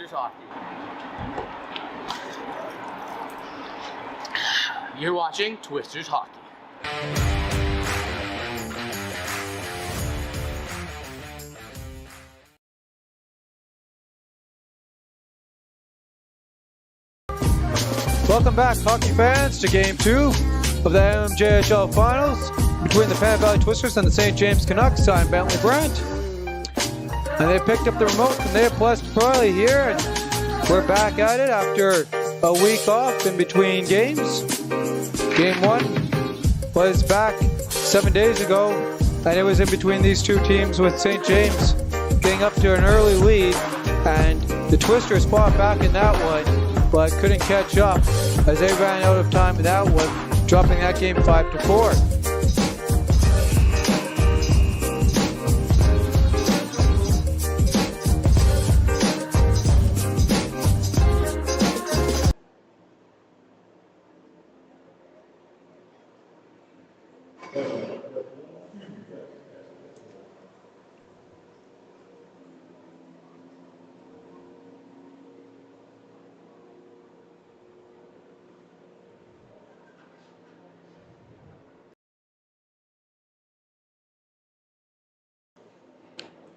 Twisters Hockey. You're watching Twisters Hockey. Welcome back, hockey fans, to Game 2 of the MMJHL Finals between the Pembina Valley Twisters and the St. James Canucks. I'm Bentley Brandt. And they picked up the remote from their Plus Probably here, and we're back at it after a week off in between games. Game 1 was back 7 days ago, and it was in between these two teams with St. James getting up to an early lead, and the Twisters fought back in that one, but couldn't catch up as they ran out of time in that one, dropping that game 5-4.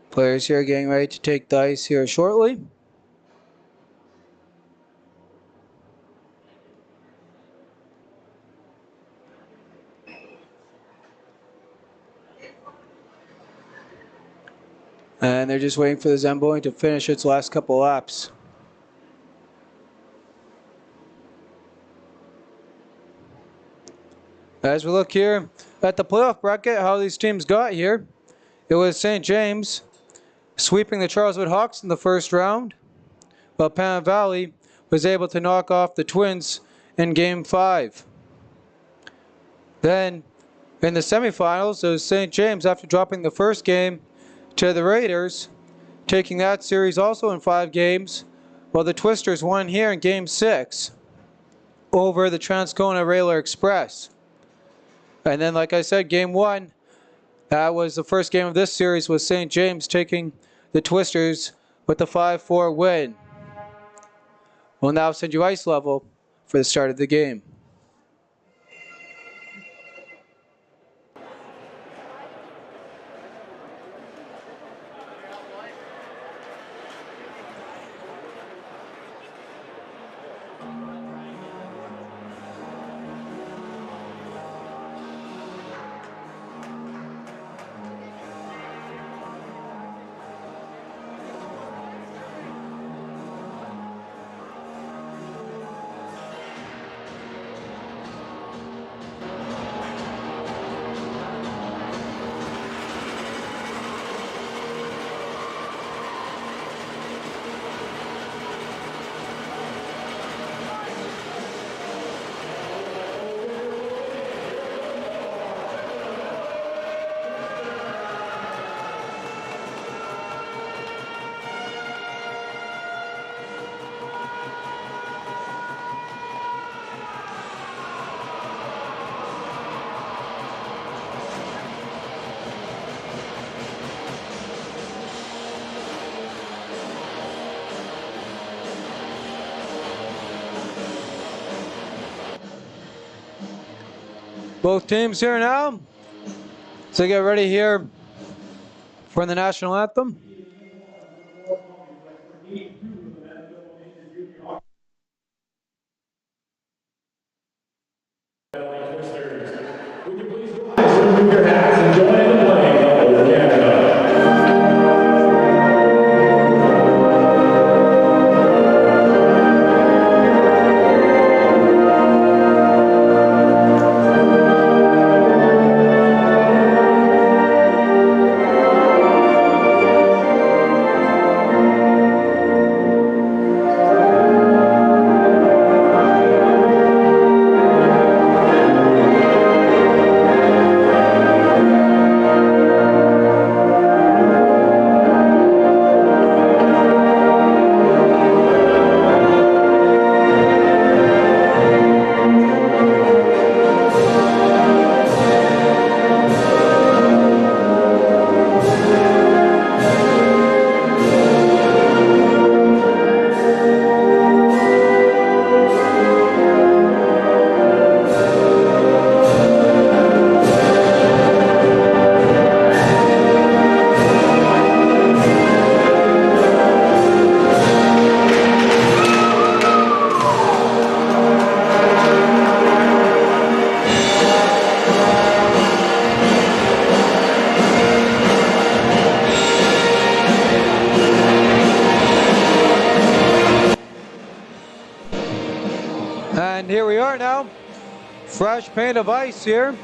Players here getting ready to take the ice here shortly. And they're just waiting for the Zamboni to finish its last couple laps. As we look here at the playoff bracket, how these teams got here, it was St. James sweeping the Charleswood Hawks in the first round, while Pembina Valley was able to knock off the Twins in Game 5. Then, in the semifinals, it was St. James, after dropping the first game to the Raiders, taking that series also in 5 games, while the Twisters won here in Game 6 over the Transcona Railer Express. And then, like I said, Game 1, that was the first game of this series, was St. James taking the Twisters with the 5-4 win. We'll now send you ice level for the start of the game. Both teams here now, so get ready here for the national anthem. Remove your hats and join in the playing over Canada. And here we are now. Fresh paint of ice here.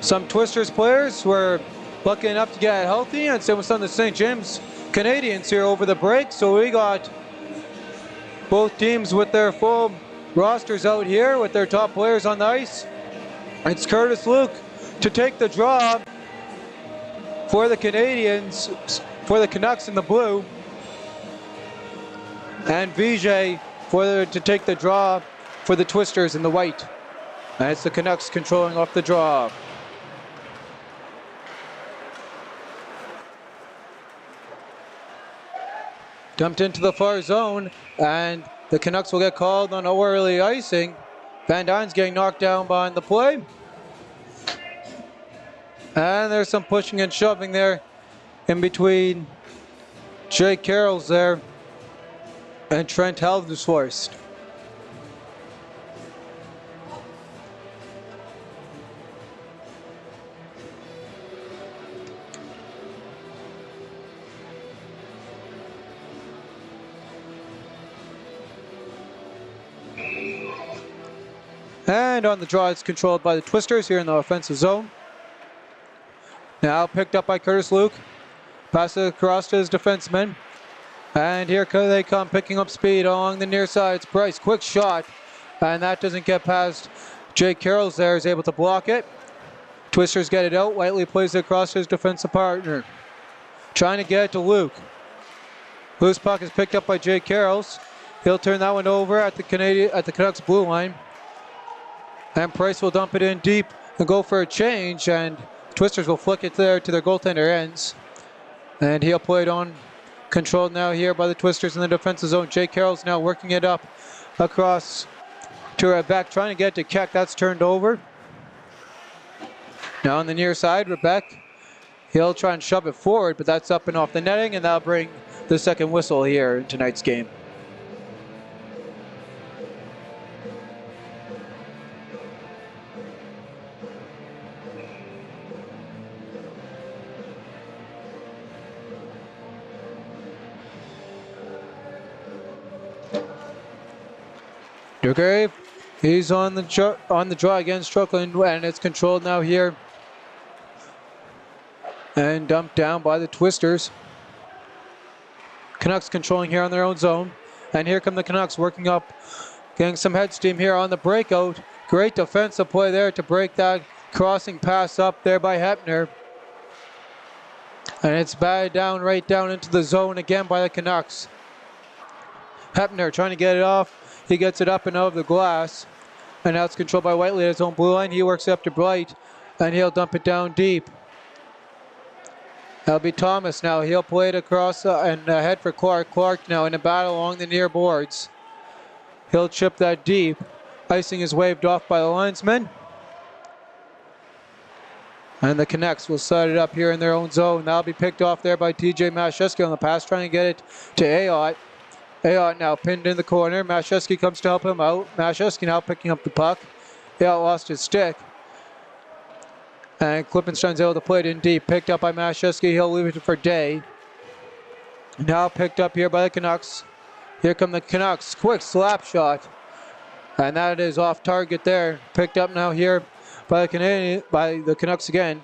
Some Twisters players were lucky enough to get healthy, and same with some of the St. James Canadians here over the break. So we got both teams with their full rosters out here with their top players on the ice. It's Curtis Luke to take the draw for the Canadians, for the Canucks in the blue, and Vijay to take the draw for the Twisters in the white. And it's the Canucks controlling off the draw. Dumped into the far zone, and the Canucks will get called on early icing. Van Dyne's getting knocked down behind the play. And there's some pushing and shoving there in between Jake Carroll's there and Trent Haldersworst. And on the draw, it's controlled by the Twisters here in the offensive zone. Now picked up by Curtis Luke. Pass it across to his defenseman. And here they come, picking up speed along the near side. It's Price, quick shot. And that doesn't get past Jake Carroll's there, is able to block it. Twisters get it out. Whiteley plays it across to his defensive partner. Trying to get it to Luke. Loose puck is picked up by Jake Carroll's. He'll turn that one over at the Canucks blue line. And Price will dump it in deep and go for a change, and Twisters will flick it there to their goaltender ends. And he'll play it on, controlled now here by the Twisters in the defensive zone. Jake Carroll's now working it up across to Rebek, trying to get to Keck. That's turned over. Now on the near side, Rebek, he'll try and shove it forward, but that's up and off the netting, and that'll bring the second whistle here in tonight's game. Grave, he's on the draw again, struggling, and it's controlled now here and dumped down by the Twisters. Canucks controlling here on their own zone, and here come the Canucks working up, getting some head steam here on the breakout. Great defensive play there to break that crossing pass up there by Hepner, and it's batted down right down into the zone again by the Canucks. Hepner trying to get it off. He gets it up and out of the glass. And now it's controlled by Whiteley at his own blue line. He works up to Bright, and he'll dump it down deep. That'll be Thomas now. He'll play it across and head for Clark. Clark now in a battle along the near boards. He'll chip that deep. Icing is waved off by the linesman. And the Canucks will set it up here in their own zone. That'll be picked off there by TJ Mashewski on the pass, trying to get it to Ayotte. Ayotte now pinned in the corner. Mashewski comes to help him out. Mashewski now picking up the puck. Ayotte lost his stick. And Klippenstein's able to play it in deep. Picked up by Mashewski. He'll leave it for Day. Now picked up here by the Canucks. Here come the Canucks. Quick slap shot. And that is off target there. Picked up now here by the Canucks again.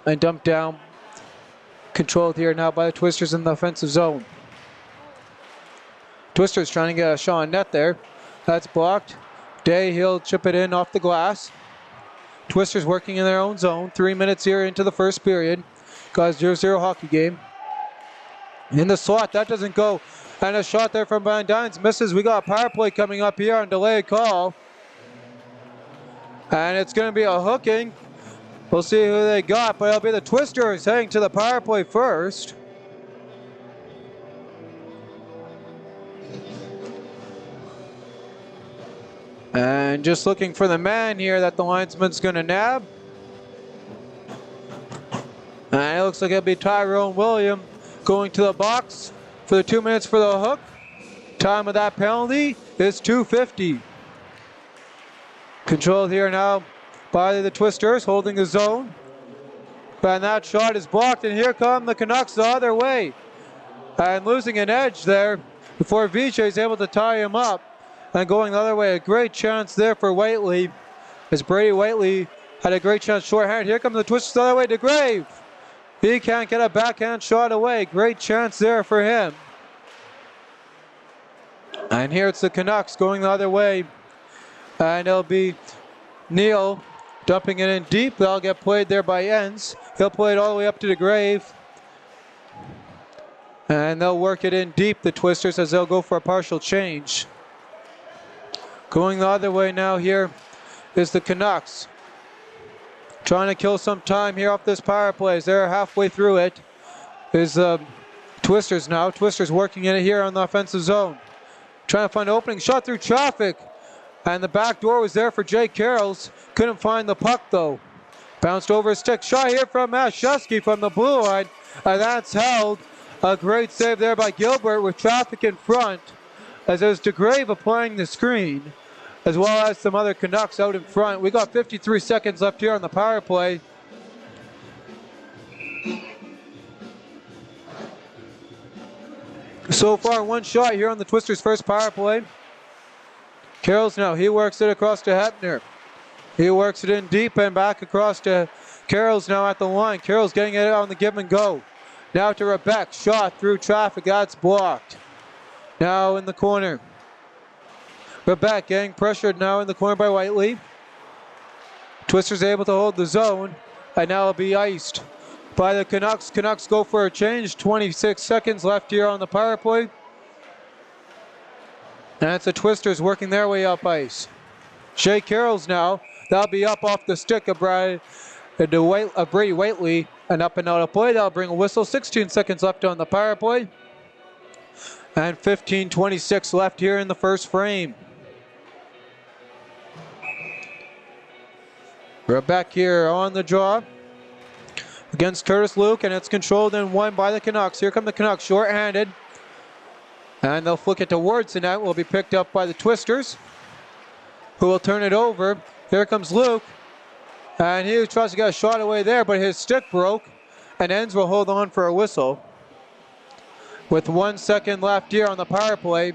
And dumped down. Controlled here now by the Twisters in the offensive zone. Twisters trying to get a shot on net there. That's blocked. Day, he'll chip it in off the glass. Twisters working in their own zone. 3 minutes here into the first period. Got a 0-0 hockey game. In the slot, that doesn't go. And a shot there from Van Dynes misses. We got a power play coming up here on delayed call. And it's going to be a hooking. We'll see who they got, but it'll be the Twisters heading to the power play first. And just looking for the man here that the linesman's going to nab. And it looks like it'll be Tyrone William going to the box for the 2 minutes for the hook. Time of that penalty is 2:50. Controlled here now by the Twisters, holding the zone. And that shot is blocked, and here come the Canucks the other way. And losing an edge there before Vijay is able to tie him up. And going the other way, a great chance there for Whiteley, as Brady Whiteley had a great chance shorthand. Here comes the Twisters the other way to Grave. He can't get a backhand shot away. Great chance there for him. And here it's the Canucks going the other way. And it'll be Neal dumping it in deep. That'll get played there by Enns. He'll play it all the way up to the Grave. And they'll work it in deep, the Twisters, as they'll go for a partial change. Going the other way now here is the Canucks. Trying to kill some time here off this power play. As they're halfway through it is Twisters now. Twisters working in it here on the offensive zone. Trying to find an opening shot through traffic. And the back door was there for Jake Carrolls. Couldn't find the puck though. Bounced over a stick. Shot here from Mashewski from the blue line. And that's held. A great save there by Gilbert with traffic in front. As there's DeGrave applying the screen, as well as some other Canucks out in front. We got 53 seconds left here on the power play. So far, one shot here on the Twisters' first power play. Carrolls now, he works it across to Hepner. He works it in deep and back across to Carrolls now at the line. Carrolls getting it on the give and go. Now to Rebeck, shot through traffic, that's blocked. Now in the corner. Rebeck getting pressured now in the corner by Whiteley. Twisters able to hold the zone, and now it'll be iced by the Canucks. Canucks go for a change. 26 seconds left here on the power play. And it's the Twisters working their way up ice. Shea Carrolls now. That'll be up off the stick of Brady Whiteley, and up and out of play. That'll bring a whistle. 16 seconds left on the power play. And 15:26 left here in the first frame. Rebeck here on the draw against Curtis Luke, and it's controlled and won by the Canucks. Here come the Canucks, short-handed. And they'll flick it towards the net. Will be picked up by the Twisters, who will turn it over. Here comes Luke. And he tries to get a shot away there, but his stick broke. And Enns will hold on for a whistle. With 1 second left here on the power play.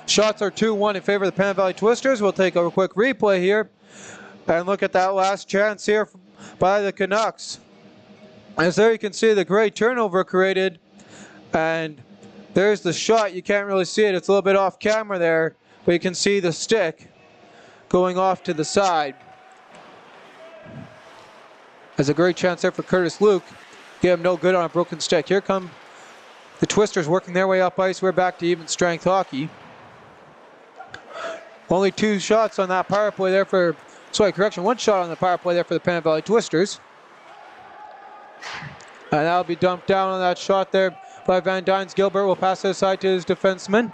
Shots are 2-1 in favor of the Pan Valley Twisters. We'll take a quick replay here. And look at that last chance here by the Canucks. As there you can see the great turnover created. And there's the shot. You can't really see it. It's a little bit off camera there. But you can see the stick going off to the side. There's a great chance there for Curtis Luke. Get him no good on a broken stick. Here come the Twisters working their way up ice. We're back to even strength hockey. Only 2 shots on that power play there for, sorry, correction, 1 shot on the power play there for the Pan Valley Twisters. And that'll be dumped down on that shot there by Van Dynes. Gilbert will pass it aside to his defenseman.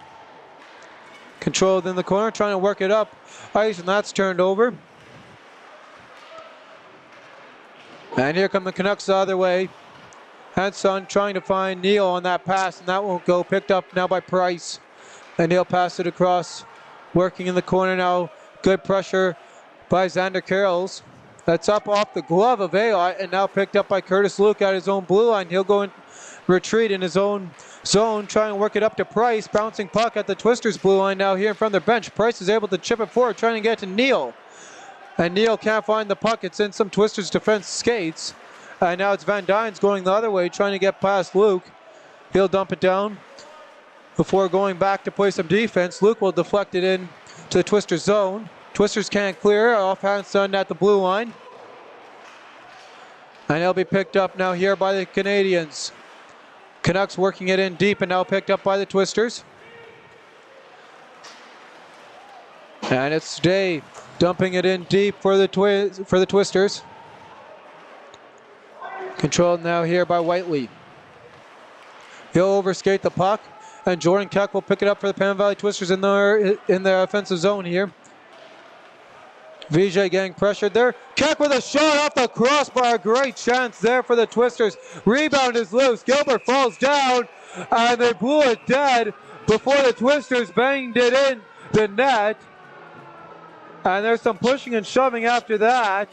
Controlled in the corner, trying to work it up ice, and that's turned over. And here come the Canucks the other way. Hanson trying to find Neal on that pass, and that won't go. Picked up now by Price. And he'll pass it across. Working in the corner now. Good pressure by Xander Carrolls. That's up off the glove of Ayotte, and now picked up by Curtis Luke at his own blue line. He'll go and retreat in his own zone, trying to work it up to Price. Bouncing puck at the Twisters blue line now here in front of their bench. Price is able to chip it forward, trying to get to Neal. And Neal can't find the puck. It's in some Twisters defense skates. And now it's Van Dynes going the other way, trying to get past Luke. He'll dump it down before going back to play some defense. Luke will deflect it in to the Twisters zone. Twisters can't clear off Hanson at the blue line. And he'll be picked up now here by the Canadians. Canucks working it in deep and now picked up by the Twisters. And it's Day dumping it in deep for the Twisters. Controlled now here by Whiteley. He'll overskate the puck, and Jordan Keck will pick it up for the Pan Valley Twisters in their offensive zone here. Vijay getting pressured there. Keck with a shot off the crossbar. Great chance there for the Twisters. Rebound is loose. Gilbert falls down, and they blew it dead before the Twisters banged it in the net. And there's some pushing and shoving after that,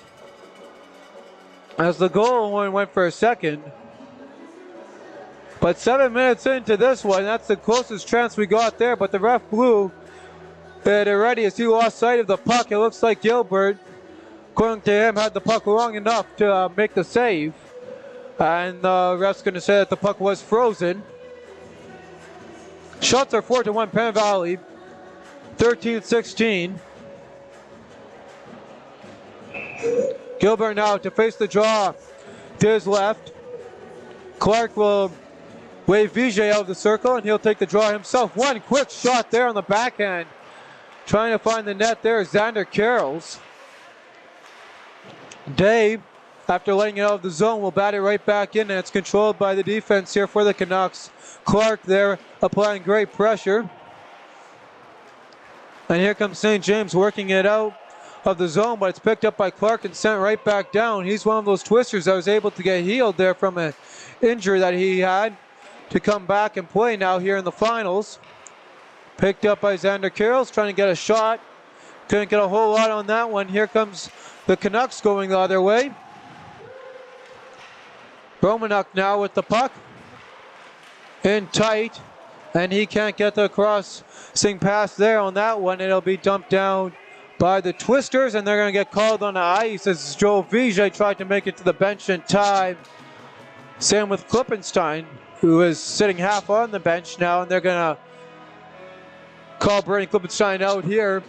as the goal went for a second. But 7 minutes into this one, that's the closest chance we got there, but the ref blew They're ready as he lost sight of the puck. It looks like Gilbert, according to him, had the puck long enough to make the save. And the ref's going to say that the puck was frozen. Shots are 4-1 Penn Valley, 13-16. Gilbert now to face the draw to his left. Clark will wave Vijay out of the circle, and he'll take the draw himself. One quick shot there on the backhand. Trying to find the net there is Xander Carrolls. Dave, after letting it out of the zone, will bat it right back in, and it's controlled by the defense here for the Canucks. Clark there applying great pressure. And here comes St. James working it out of the zone, but it's picked up by Clark and sent right back down. He's one of those twisters that was able to get healed there from an injury that he had to come back and play now here in the finals. Picked up by Xander Carrolls, trying to get a shot. Couldn't get a whole lot on that one. Here comes the Canucks going the other way. Romanuk now with the puck. In tight. And he can't get the crossing pass there on that one. It'll be dumped down by the Twisters, and they're going to get called on the ice as Joe Vijay tried to make it to the bench in time. Same with Klippenstein, who is sitting half on the bench now, and they're going to call Brady Klippenstein out here.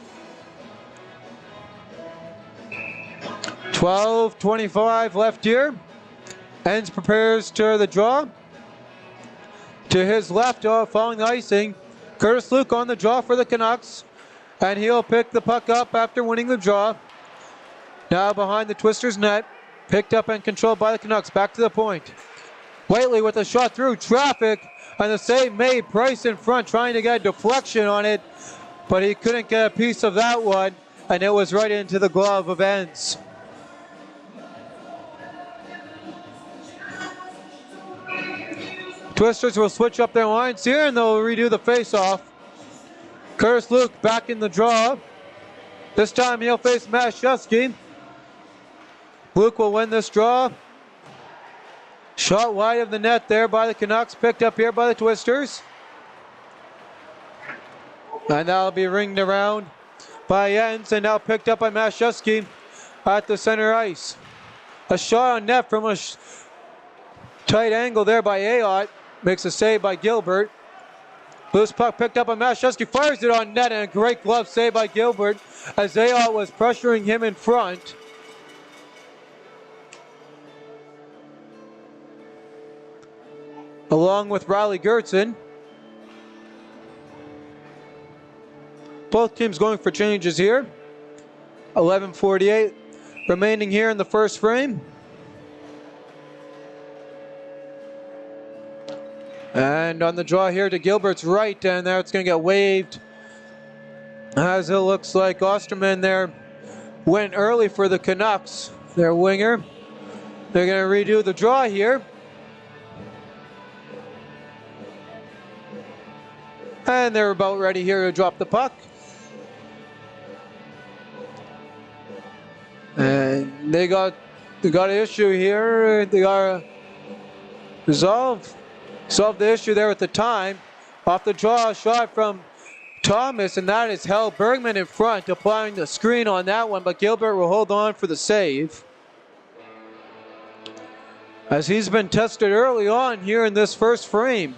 12:25 left here. Enns prepares to the draw. To his left, following the icing, Curtis Luke on the draw for the Canucks. And he'll pick the puck up after winning the draw. Now behind the Twisters' net. Picked up and controlled by the Canucks. Back to the point. Whiteley with a shot through traffic. And the save made. Price in front trying to get a deflection on it. But he couldn't get a piece of that one. And it was right into the glove of Enns. Twisters will switch up their lines here and they'll redo the face-off. Curtis Luke back in the draw. This time he'll face Mashevsky. Luke will win this draw. Shot wide of the net there by the Canucks. Picked up here by the Twisters. And that'll be ringed around by Enns and now picked up by Mashevsky at the center ice. A shot on net from a tight angle there by Ayotte. Makes a save by Gilbert. Loose puck picked up by Mashevsky. Fires it on net and a great glove save by Gilbert as Ayotte was pressuring him in front. Along with Riley Gertzen. Both teams going for changes here. 11:48 remaining here in the first frame. And on the draw here to Gilbert's right, and there it's going to get waved. As it looks like Osterman there went early for the Canucks, their winger. They're going to redo the draw here. And they're about ready here to drop the puck. And they got an issue here. They got to solve the issue there at the time. Off the draw, a shot from Thomas, and that is held. Bergman in front, applying the screen on that one, but Gilbert will hold on for the save. As he's been tested early on here in this first frame.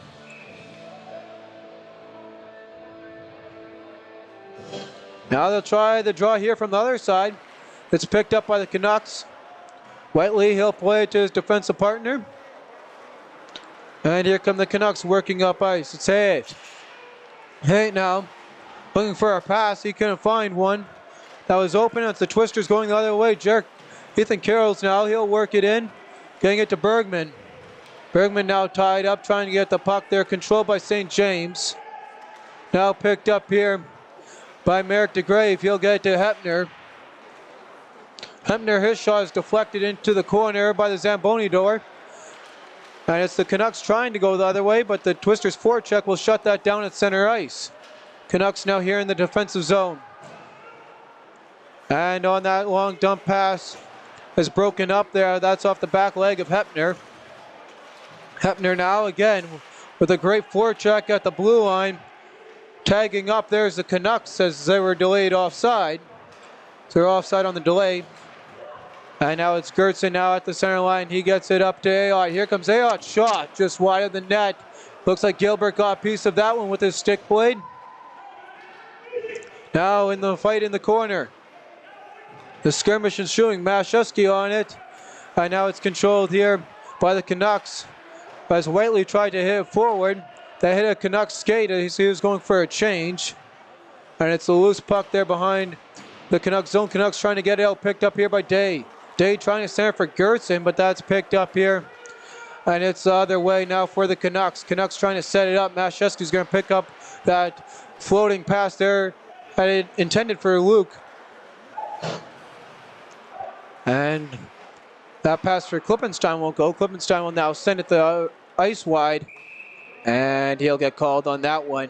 Now they'll try the draw here from the other side. It's picked up by the Canucks. Whiteley, he'll play it to his defensive partner. And here come the Canucks working up ice. It's Hayes. Hayes now looking for a pass. He couldn't find one. That was open. It's the Twisters going the other way. Ethan Carrolls now. He'll work it in. Getting it to Bergman. Bergman now tied up, trying to get the puck there. Controlled by St. James. Now picked up here by Merrick DeGrave. He'll get it to Hepner. Hepner, his shot is deflected into the corner by the Zamboni door. And it's the Canucks trying to go the other way, but the Twisters forecheck will shut that down at center ice. Canucks now here in the defensive zone. And on that long dump pass is broken up there. That's off the back leg of Hepner. Hepner now again with a great forecheck at the blue line. Tagging up, there's the Canucks as they were delayed offside. So they're offside on the delay. And now it's Gertson now at the center line. He gets it up to Ayotte. Here comes Ayotte's shot, just wide of the net. Looks like Gilbert got a piece of that one with his stick blade. Now in the fight in the corner. The skirmish is shooting Mashewski on it. And now it's controlled here by the Canucks. As Whiteley tried to hit it forward. That hit a Canucks skate as he was going for a change. And it's a loose puck there behind the Canucks zone. Canucks trying to get it out, picked up here by Day. Day trying to center for Gertson, but that's picked up here. And it's the other way now for the Canucks. Canucks trying to set it up. Mashewski's going to pick up that floating pass there intended for Luke. And that pass for Klippenstein won't go. Klippenstein will now send it the ice wide. And he'll get called on that one.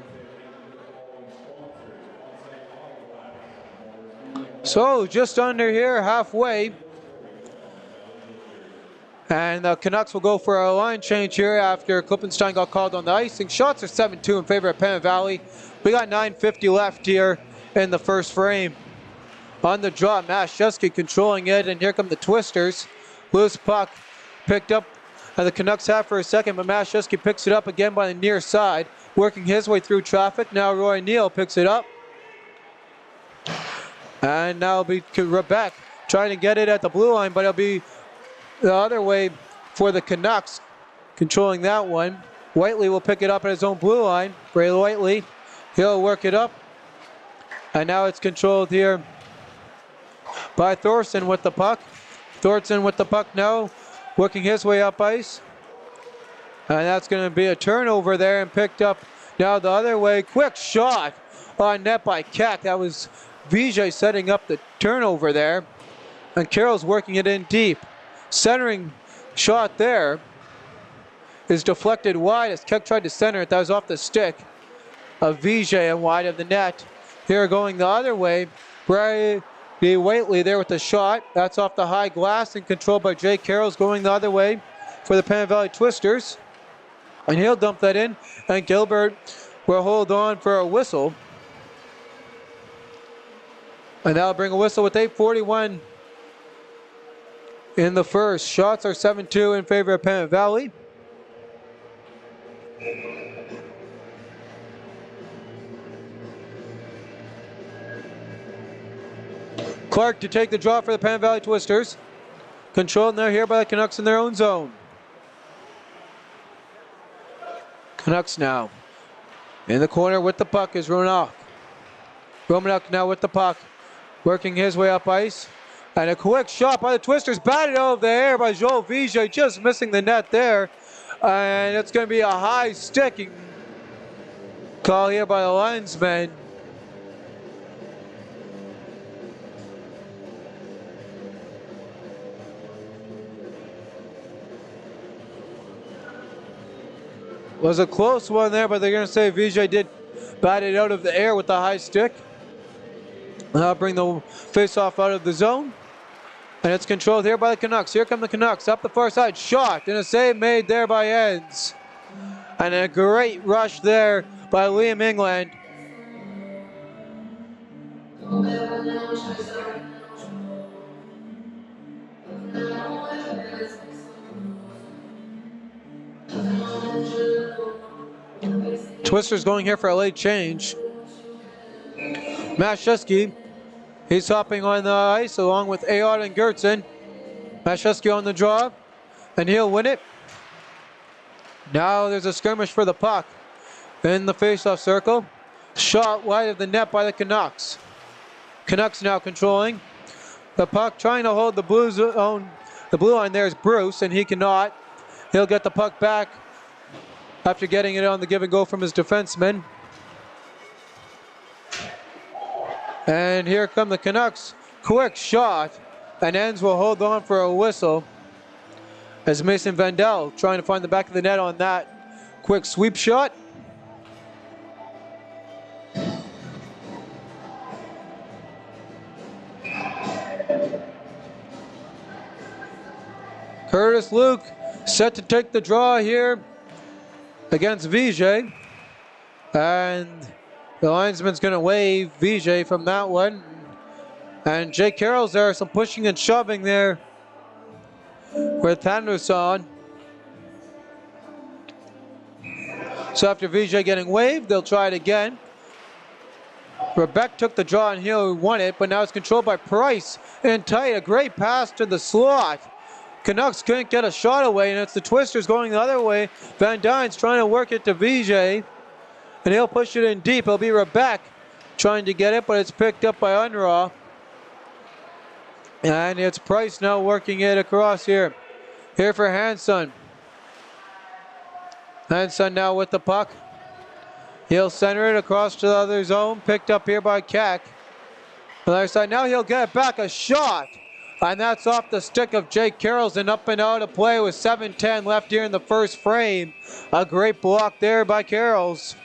So just under here, halfway. And the Canucks will go for a line change here after Klippenstein got called on the icing. Shots are 7-2 in favor of Pembina Valley. We got 9:50 left here in the first frame. On the draw, Mashewski controlling it, and here come the Twisters. Loose puck picked up, and the Canucks have for a second, but Mashewski picks it up again by the near side, working his way through traffic. Now Roy Neal picks it up. And now it'll be Quebec trying to get it at the blue line, but it'll be the other way for the Canucks, controlling that one. Whiteley will pick it up at his own blue line. Ray Whiteley, he'll work it up. And now it's controlled here by Thorson with the puck. Thorson with the puck now, working his way up ice. And that's going to be a turnover there and picked up now the other way. Quick shot on net by Keck. That was Vijay setting up the turnover there. And Carroll's working it in deep. Centering shot there is deflected wide as Keck tried to center it. That was off the stick of Vijay and wide of the net. Here going the other way, Brady Whiteley there with the shot. That's off the high glass and controlled by Jay Carroll's going the other way for the Pembina Valley Twisters. And he'll dump that in, and Gilbert will hold on for a whistle. And that'll bring a whistle with 8:41 in the first. Shots are 7-2 in favor of Pembina Valley. Clark to take the draw for the Pembina Valley Twisters. Controlled now here by the Canucks in their own zone. Canucks now in the corner with the puck is Romanuk. Romanuk now with the puck, working his way up ice. And a quick shot by the Twisters, batted over the air by Joel Vijay, just missing the net there. And it's going to be a high sticking call here by the linesman. Was a close one there, but they're going to say Vijay did bat it out of the air with the high stick. Now bring the face-off out of the zone. And it's controlled here by the Canucks. Here come the Canucks up the far side. Shot and a save made there by Ends. And a great rush there by Liam England. Twisters going here for a late change. Mashewski, he's hopping on the ice along with Ayotte and Gertson. Mashewski on the draw, and he'll win it. Now there's a skirmish for the puck in the face-off circle. Shot wide of the net by the Canucks. Canucks now controlling the puck, trying to hold the blue zone. The blue line there is Bruce, and he cannot. He'll get the puck back after getting it on the give and go from his defenseman. And here come the Canucks. Quick shot, and Ends will hold on for a whistle as Mason Vandell trying to find the back of the net on that quick sweep shot. Curtis Luke set to take the draw here against Vijay. And The linesman's going to wave VJ from that one. And Jake Carroll's there, some pushing and shoving there with Anderson. So after VJ getting waved, they'll try it again. Rebeck took the draw and he won it, but now it's controlled by Price in tight. A great pass to the slot. Canucks couldn't get a shot away, and it's the Twisters going the other way. Van Dyne's trying to work it to VJ, and he'll push it in deep. It'll be Rebeck trying to get it, but it's picked up by Unraw. And it's Price now working it across here. Here for Hanson. Hanson now with the puck. He'll center it across to the other zone. Picked up here by Keck. On the other side, now he'll get it back. A shot. And that's off the stick of Jake Carroll's and up and out of play with 7:10 left here in the first frame. A great block there by Carroll's.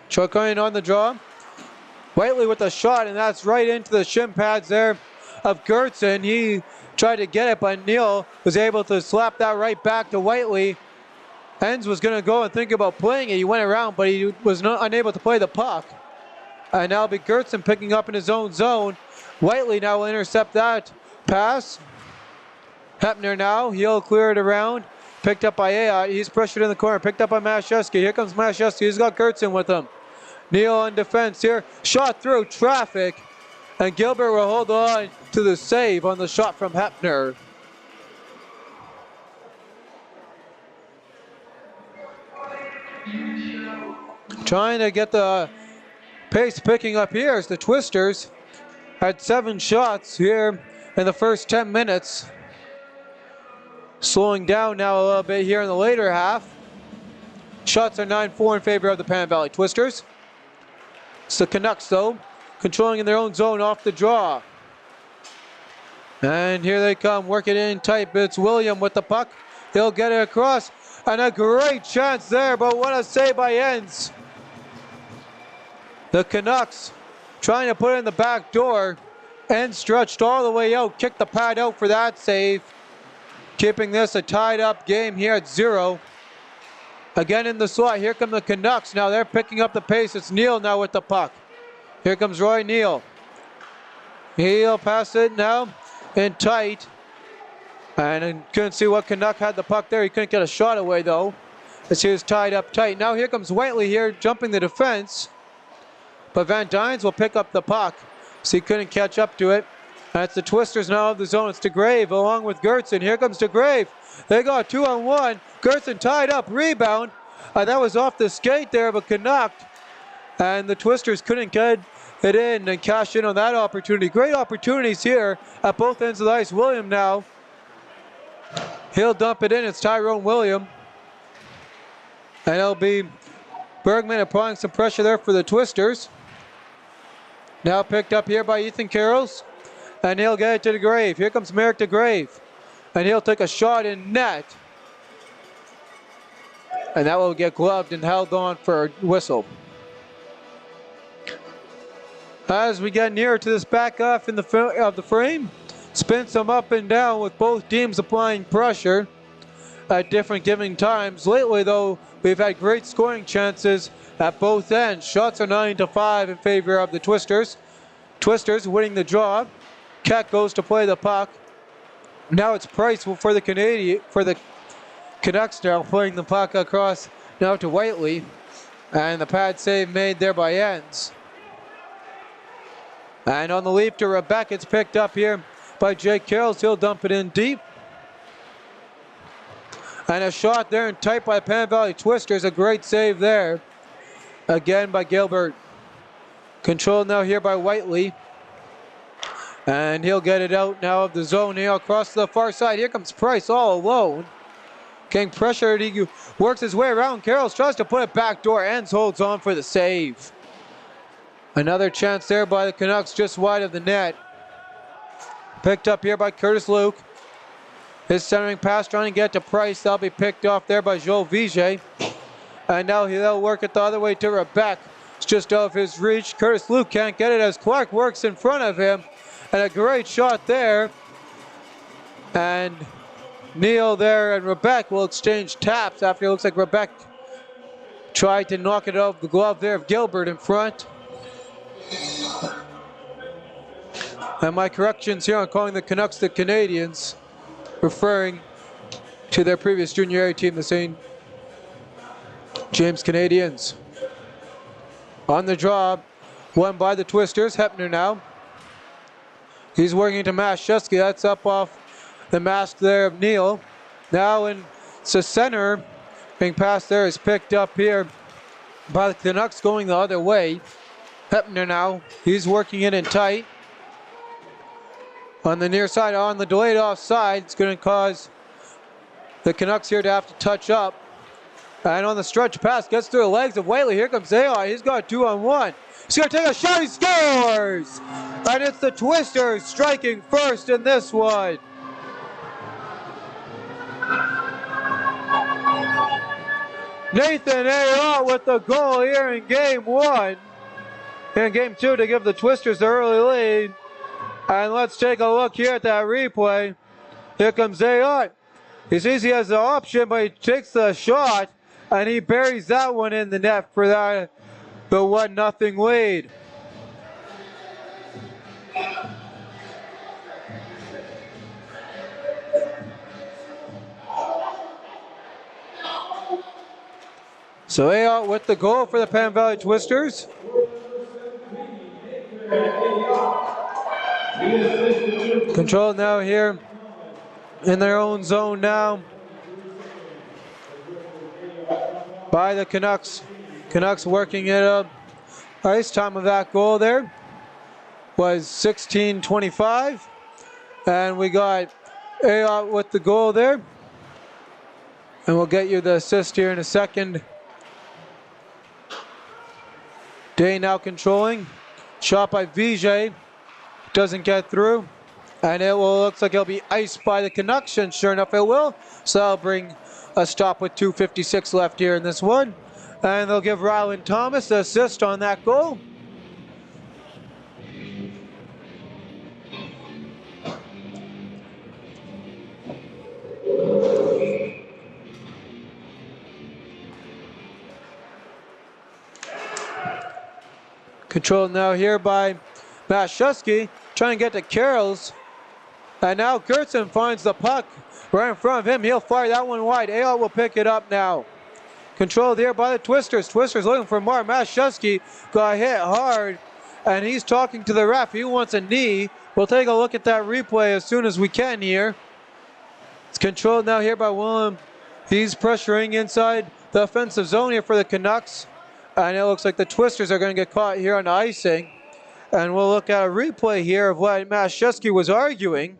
Chocoin on the draw. Whiteley with a shot, and that's right into the shin pads there of Gertzen. He tried to get it, but Neal was able to slap that right back to Whiteley. Hens was going to go and think about playing it. He went around, but he was unable to play the puck. And now it'll be Gertzen picking up in his own zone. Whiteley now will intercept that pass. Hepner now, he'll clear it around. Picked up by Ayotte. He's pressured in the corner. Picked up by Mashewski. Here comes Mashewski. He's got Gertzen with him. Neal on defense here. Shot through traffic. And Gilbert will hold on to the save on the shot from Hepner. Trying to get the pace picking up here as the Twisters had 7 shots here in the first 10 minutes. Slowing down now a little bit here in the later half. Shots are 9-4 in favor of the Pan Valley Twisters. It's the Canucks, though, controlling in their own zone off the draw. And here they come, work it in tight. It's William with the puck. He'll get it across. And a great chance there, but what a save by Enns. The Canucks trying to put it in the back door. Enns stretched all the way out, kicked the pad out for that save. Keeping this a tied up game here at 0. Again in the slot, here come the Canucks. Now they're picking up the pace. It's Neal now with the puck. Here comes Roy Neal. He'll pass it now in tight. And couldn't see what Canuck had the puck there. He couldn't get a shot away though, as he was tied up tight. Now here comes Whiteley here, jumping the defense. But Van Dynes will pick up the puck, so he couldn't catch up to it. That's the Twisters now of the zone. It's DeGrave along with Gertzen. Here comes DeGrave. They got 2-on-1. Gertzen tied up, rebound. That was off the skate there of a Canuck. And the Twisters couldn't get it in and cash in on that opportunity. Great opportunities here at both ends of the ice. William now. He'll dump it in. It's Tyrone William. And it'll be Bergman applying some pressure there for the Twisters. Now picked up here by Ethan Carrolls. And he'll get it to DeGrave. Here comes Merrick DeGrave. And he'll take a shot in net. And that will get gloved and held on for a whistle. As we get nearer to this back off in of the frame, spins them up and down with both teams applying pressure at different given times. Lately, though, we've had great scoring chances at both ends. Shots are 9-5 in favor of the Twisters. Twisters winning the draw. Keck goes to play the puck. Now it's Price for the Canucks now playing the puck across now to Whiteley. And the pad save made there by Enns. And on the leap to Rebeck, it's picked up here by Jake Carrolls. He'll dump it in deep. And a shot there and tight by Pan Valley Twisters. A great save there. Again by Gilbert. Controlled now here by Whiteley. And he'll get it out now of the zone here across to the far side. Here comes Price all alone. Getting pressured. He works his way around. Carrolls tries to put it back door. Enns holds on for the save. Another chance there by the Canucks just wide of the net. Picked up here by Curtis Luke. His centering pass trying to get to Price. That'll be picked off there by Joel Vigier. And now he'll work it the other way to Rebeck. It's just out of his reach. Curtis Luke can't get it as Clark works in front of him. And a great shot there. And Neal there and Rebeck will exchange taps after it looks like Rebeck tried to knock it out of the glove there of Gilbert in front. And my corrections here on calling the Canucks the Canadians, referring to their previous junior A team, the St. James Canadians. On the draw, won by the Twisters. Hepner now. He's working to Mashewski. That's up off the mask there of Neal. Now in the center, being passed there is picked up here by the Canucks going the other way. Hepner now, he's working it in tight. On the near side, on the delayed offside, it's going to cause the Canucks here to have to touch up. And on the stretch pass, gets through the legs of Whaley. Here comes Zayon. He's got 2-on-1. He's going to take a shot. He scores! And it's the Twisters striking first in this one. Nathan Ayotte with the goal here in game one. In game two to give the Twisters the early lead. And let's take a look here at that replay. Here comes Ayotte. He sees he has the option, but he takes the shot. And he buries that one in the net for the 1-0 lead. So Ayotte with the goal for the Penn Valley Twisters. Control now here in their own zone now by the Canucks. Canucks working it up. Ice time of that goal there was 16:25. And we got Ayotte with the goal there. And we'll get you the assist here in a second. Day now controlling. Shot by Vijay. Doesn't get through. And it looks like it'll be iced by the Canucks. And sure enough, it will. So that'll bring a stop with 2:56 left here in this one. And they'll give Ryland Thomas the assist on that goal. Controlled now here by Mashewski, trying to get to Carroll's. And now Kurtzen finds the puck right in front of him. He'll fire that one wide. Ayotte will pick it up now. Controlled here by the Twisters. Twisters looking for more. Mashewski got hit hard, and he's talking to the ref. He wants a knee. We'll take a look at that replay as soon as we can here. It's controlled now here by Willem. He's pressuring inside the offensive zone here for the Canucks. And it looks like the Twisters are going to get caught here on the icing. And we'll look at a replay here of what Mashewski was arguing.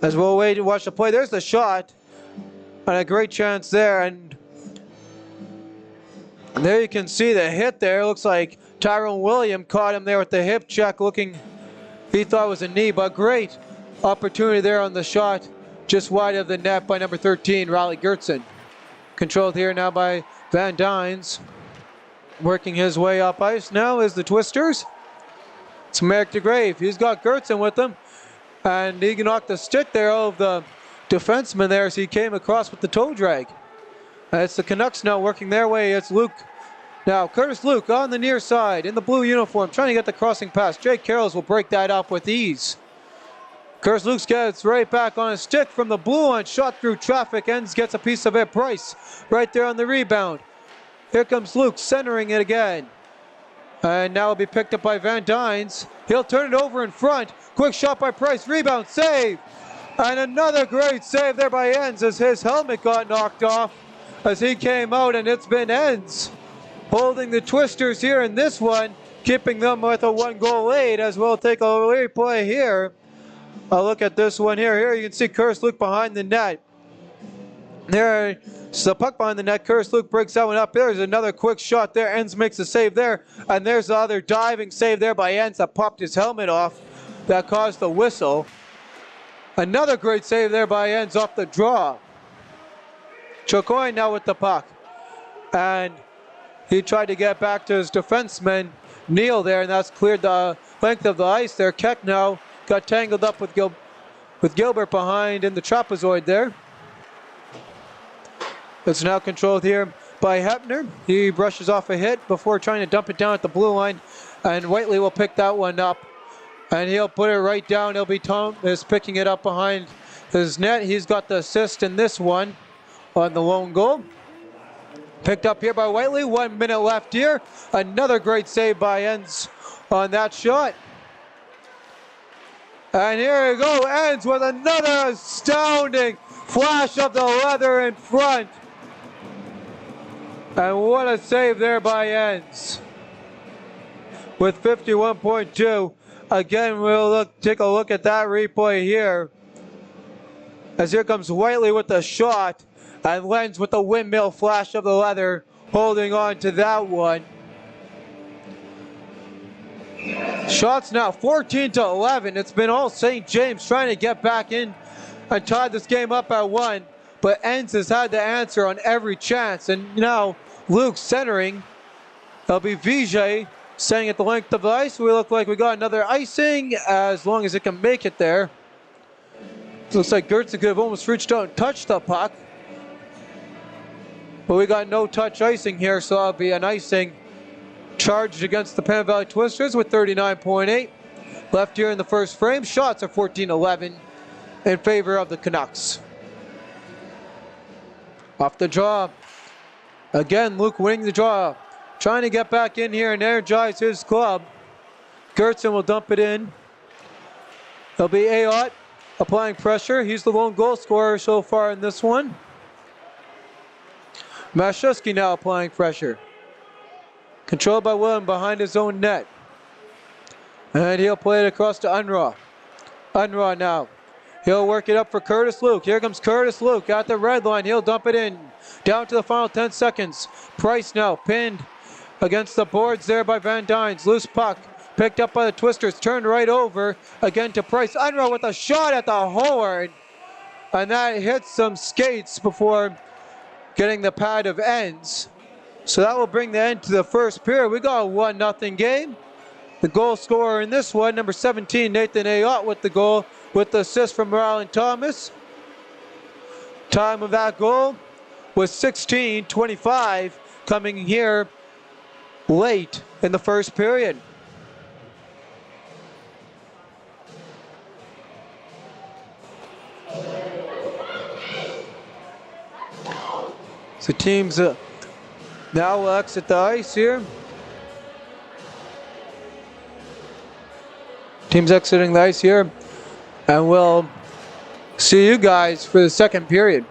As we'll wait to watch the play. There's the shot. And a great chance there. And there you can see the hit there. It looks like Tyrone William caught him there with the hip check looking. He thought it was a knee, but great opportunity there on the shot. Just wide of the net by number 13, Riley Gertzen. Controlled here now by Van Dynes. Working his way up ice now is the Twisters. It's Merrick DeGrave. He's got Gertzen with him. And he knocked the stick there out of the defenseman there as he came across with the toe drag. It's the Canucks now working their way. It's Luke. Now Curtis Luke on the near side in the blue uniform trying to get the crossing pass. Jake Carrolls will break that up with ease. Curtis Luke gets right back on his stick from the blue line. Shot through traffic. Ends gets a piece of it. Price right there on the rebound. Here comes Luke centering it again. And now it'll be picked up by Van Dynes. He'll turn it over in front. Quick shot by Price. Rebound. Save. And another great save there by Enns as his helmet got knocked off as he came out, and it's been Enns holding the Twisters here in this one, keeping them with a 1-goal lead. As we'll take a replay here. A look at this one here. Here you can see Curtis Luke behind the net. There's the puck behind the net. Curtis Luke breaks that one up. There's another quick shot there. Enns makes a save there. And there's the other diving save there by Enns that popped his helmet off. That caused the whistle. Another great save there by Enns off the draw. Chocoin now with the puck. and he tried to get back to his defenseman, Neal, there, and that's cleared the length of the ice there. Keck now got tangled up with Gilbert behind in the trapezoid there. It's now controlled here by Hepner. He brushes off a hit before trying to dump it down at the blue line, and Whiteley will pick that one up, and he'll put it right down. He'll be Thomas picking it up behind his net. He's got the assist in this one on the lone goal. Picked up here by Whiteley. 1 minute left here. Another great save by Enns on that shot. And here we go. Enns with another astounding flash of the leather in front. And what a save there by Enns. With 51.2. Again, we'll take a look at that replay here. As here comes Whiteley with the shot. And Lenz with the windmill flash of the leather, holding on to that one. Shots now 14-11. It's been all St. James trying to get back in and tie this game up at 1. But Enns has had to answer on every chance. And now Luke centering. It'll be Vijay staying at the length of the ice. We look like we got another icing as long as it can make it there. Looks like Gertz could have almost reached out and touched the puck. But we got no touch icing here, so that'll be an icing charged against the Penn Valley Twisters with 39.8 left here in the first frame. Shots are 14-11 in favor of the Canucks. Off the draw. Again, Luke winning the draw. Trying to get back in here and energize his club. Gertzen will dump it in. It'll be Ayotte applying pressure. He's the lone goal scorer so far in this one. Mashewski now applying pressure. Controlled by William behind his own net. And he'll play it across to Unruh. Unruh now. He'll work it up for Curtis Luke. Here comes Curtis Luke at the red line. He'll dump it in. Down to the final 10 seconds. Price now pinned against the boards there by Van Dynes. Loose puck. Picked up by the Twisters. Turned right over. Again to Price. Unruh with a shot at the horn. And that hits some skates before getting the pad of Enns. So that will bring the end to the first period. We got a 1-0 game. The goal scorer in this one, number 17, Nathan Ayotte with the goal, with the assist from Rylan Thomas. Time of that goal was 16:25, coming here late in the first period. So teams now will exit the ice here. Teams exiting the ice here. And we'll see you guys for the second period.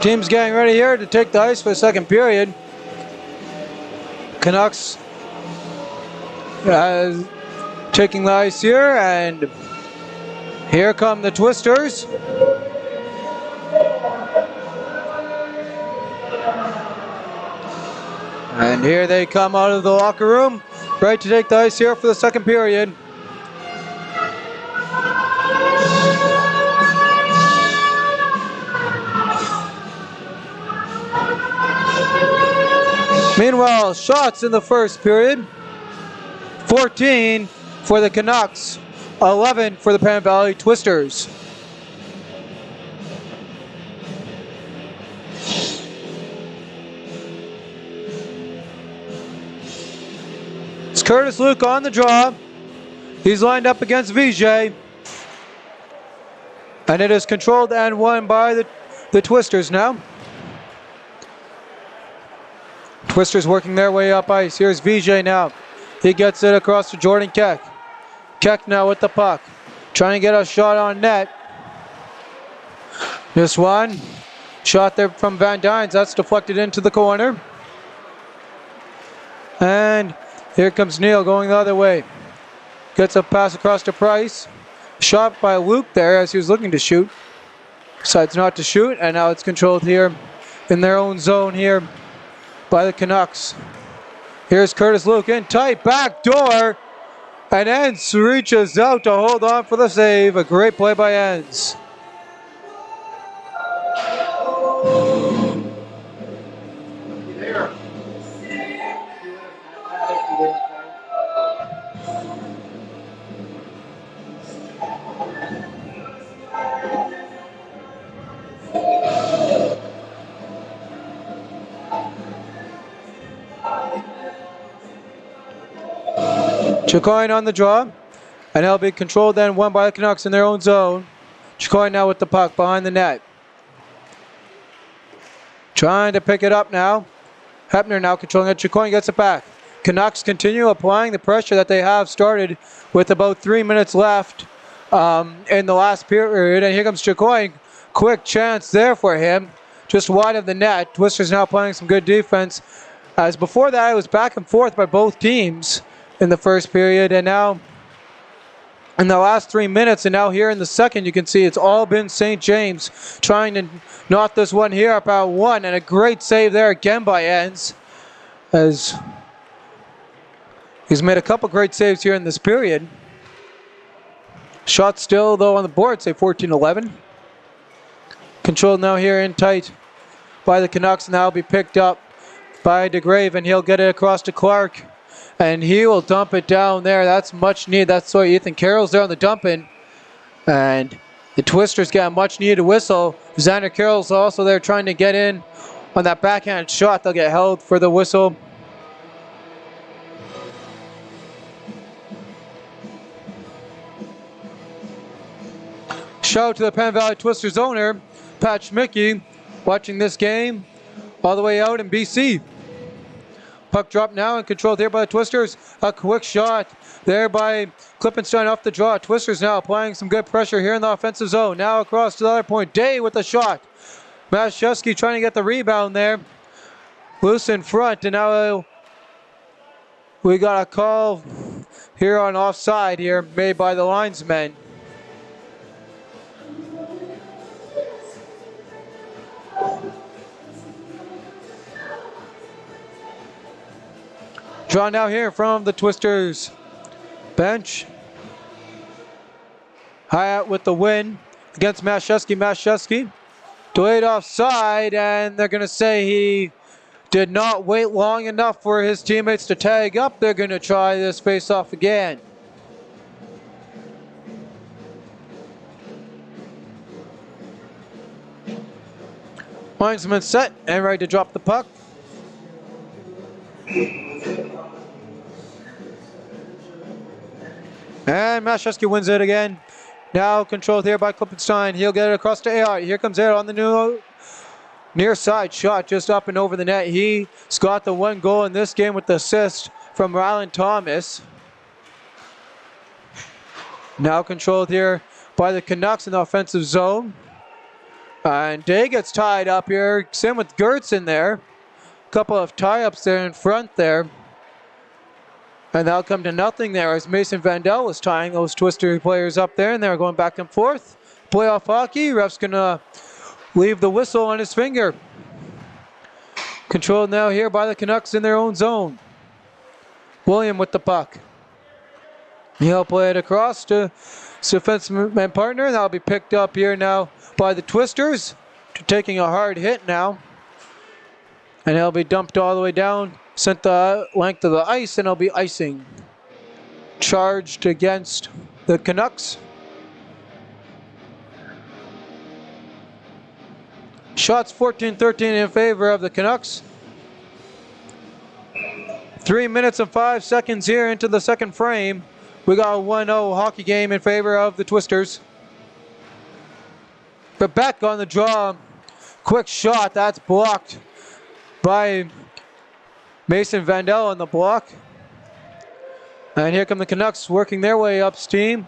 Team's getting ready here to take the ice for the second period. Canucks taking the ice here, and here come the Twisters. And here they come out of the locker room, ready to take the ice here for the second period. Meanwhile, shots in the first period, 14 for the Canucks, 11 for the Pembina Valley Twisters. It's Curtis Luke on the draw. He's lined up against VJ. And it is controlled and won by the Twisters now. Twisters working their way up ice. Here's VJ now. He gets it across to Jordan Keck. Keck now with the puck. Trying to get a shot on net. This one. Shot there from Van Dynes. That's deflected into the corner. And here comes Neal going the other way. Gets a pass across to Price. Shot by Luke there as he was looking to shoot. Decides not to shoot. And now it's controlled here in their own zone here by the Canucks. Here's Curtis Luke in tight, back door, and Enns reaches out to hold on for the save. A great play by Enns. Chicoine on the draw. And it'll be controlled then won by the Canucks in their own zone. Chicoine now with the puck behind the net. Trying to pick it up now. Hepner now controlling it. Chicoine gets it back. Canucks continue applying the pressure that they have started with about 3 minutes left in the last period. And here comes Chicoine. Quick chance there for him. Just wide of the net. Twisters now playing some good defense. As before that, it was back and forth by both teams in the first period. And now in the last 3 minutes, and now here in the second, you can see it's all been St. James trying to knock this one here up at one. And a great save there again by Enns, as he's made a couple great saves here in this period. Shot still, though, on the board, say 14-11. Controlled now here in tight by the Canucks. Now be picked up by DeGrave, and he'll get it across to Clark. And he will dump it down there. That's much needed. That's why Ethan Carroll's there on the dumping. And the Twisters get a much needed whistle. Xander Carroll's also there trying to get in on that backhand shot. They'll get held for the whistle. Shout out to the Penn Valley Twisters owner, Pat Schmicky, watching this game all the way out in BC. Puck drop now and controlled here by the Twisters. A quick shot there by Klippenstein off the draw. Twisters now applying some good pressure here in the offensive zone. Now across to the other point. Day with the shot. Mashevsky trying to get the rebound there. Loose in front, and now we got a call here on offside here made by the linesmen. Draw now here from the Twisters bench. Hyatt with the win against Mashevsky. Mashevsky delayed offside, and they're going to say he did not wait long enough for his teammates to tag up. They're going to try this face-off again. Linesman set and ready to drop the puck. And Mashevsky wins it again. Now controlled here by Klippenstein. He'll get it across to Aart. Here comes Aart on the near side shot just up and over the net. He's got the one goal in this game with the assist from Ryland Thomas. Now controlled here by the Canucks in the offensive zone. And Day gets tied up here. Same with Gertz in there. Couple of tie-ups there in front there. And that'll come to nothing there as Mason Vandell was tying those Twister players up there, and they're going back and forth. Playoff hockey, ref's gonna leave the whistle on his finger. Controlled now here by the Canucks in their own zone. William with the puck. He'll play it across to his defenseman partner, and that'll be picked up here now by the Twisters. Taking a hard hit now. And he'll be dumped all the way down. Sent the length of the ice, and it'll be icing. Charged against the Canucks. Shots 14-13 in favor of the Canucks. 3 minutes and 5 seconds here into the second frame. We got a 1-0 hockey game in favor of the Twisters. But back on the draw. Quick shot, that's blocked by Mason Vandell on the block. And here come the Canucks working their way up steam.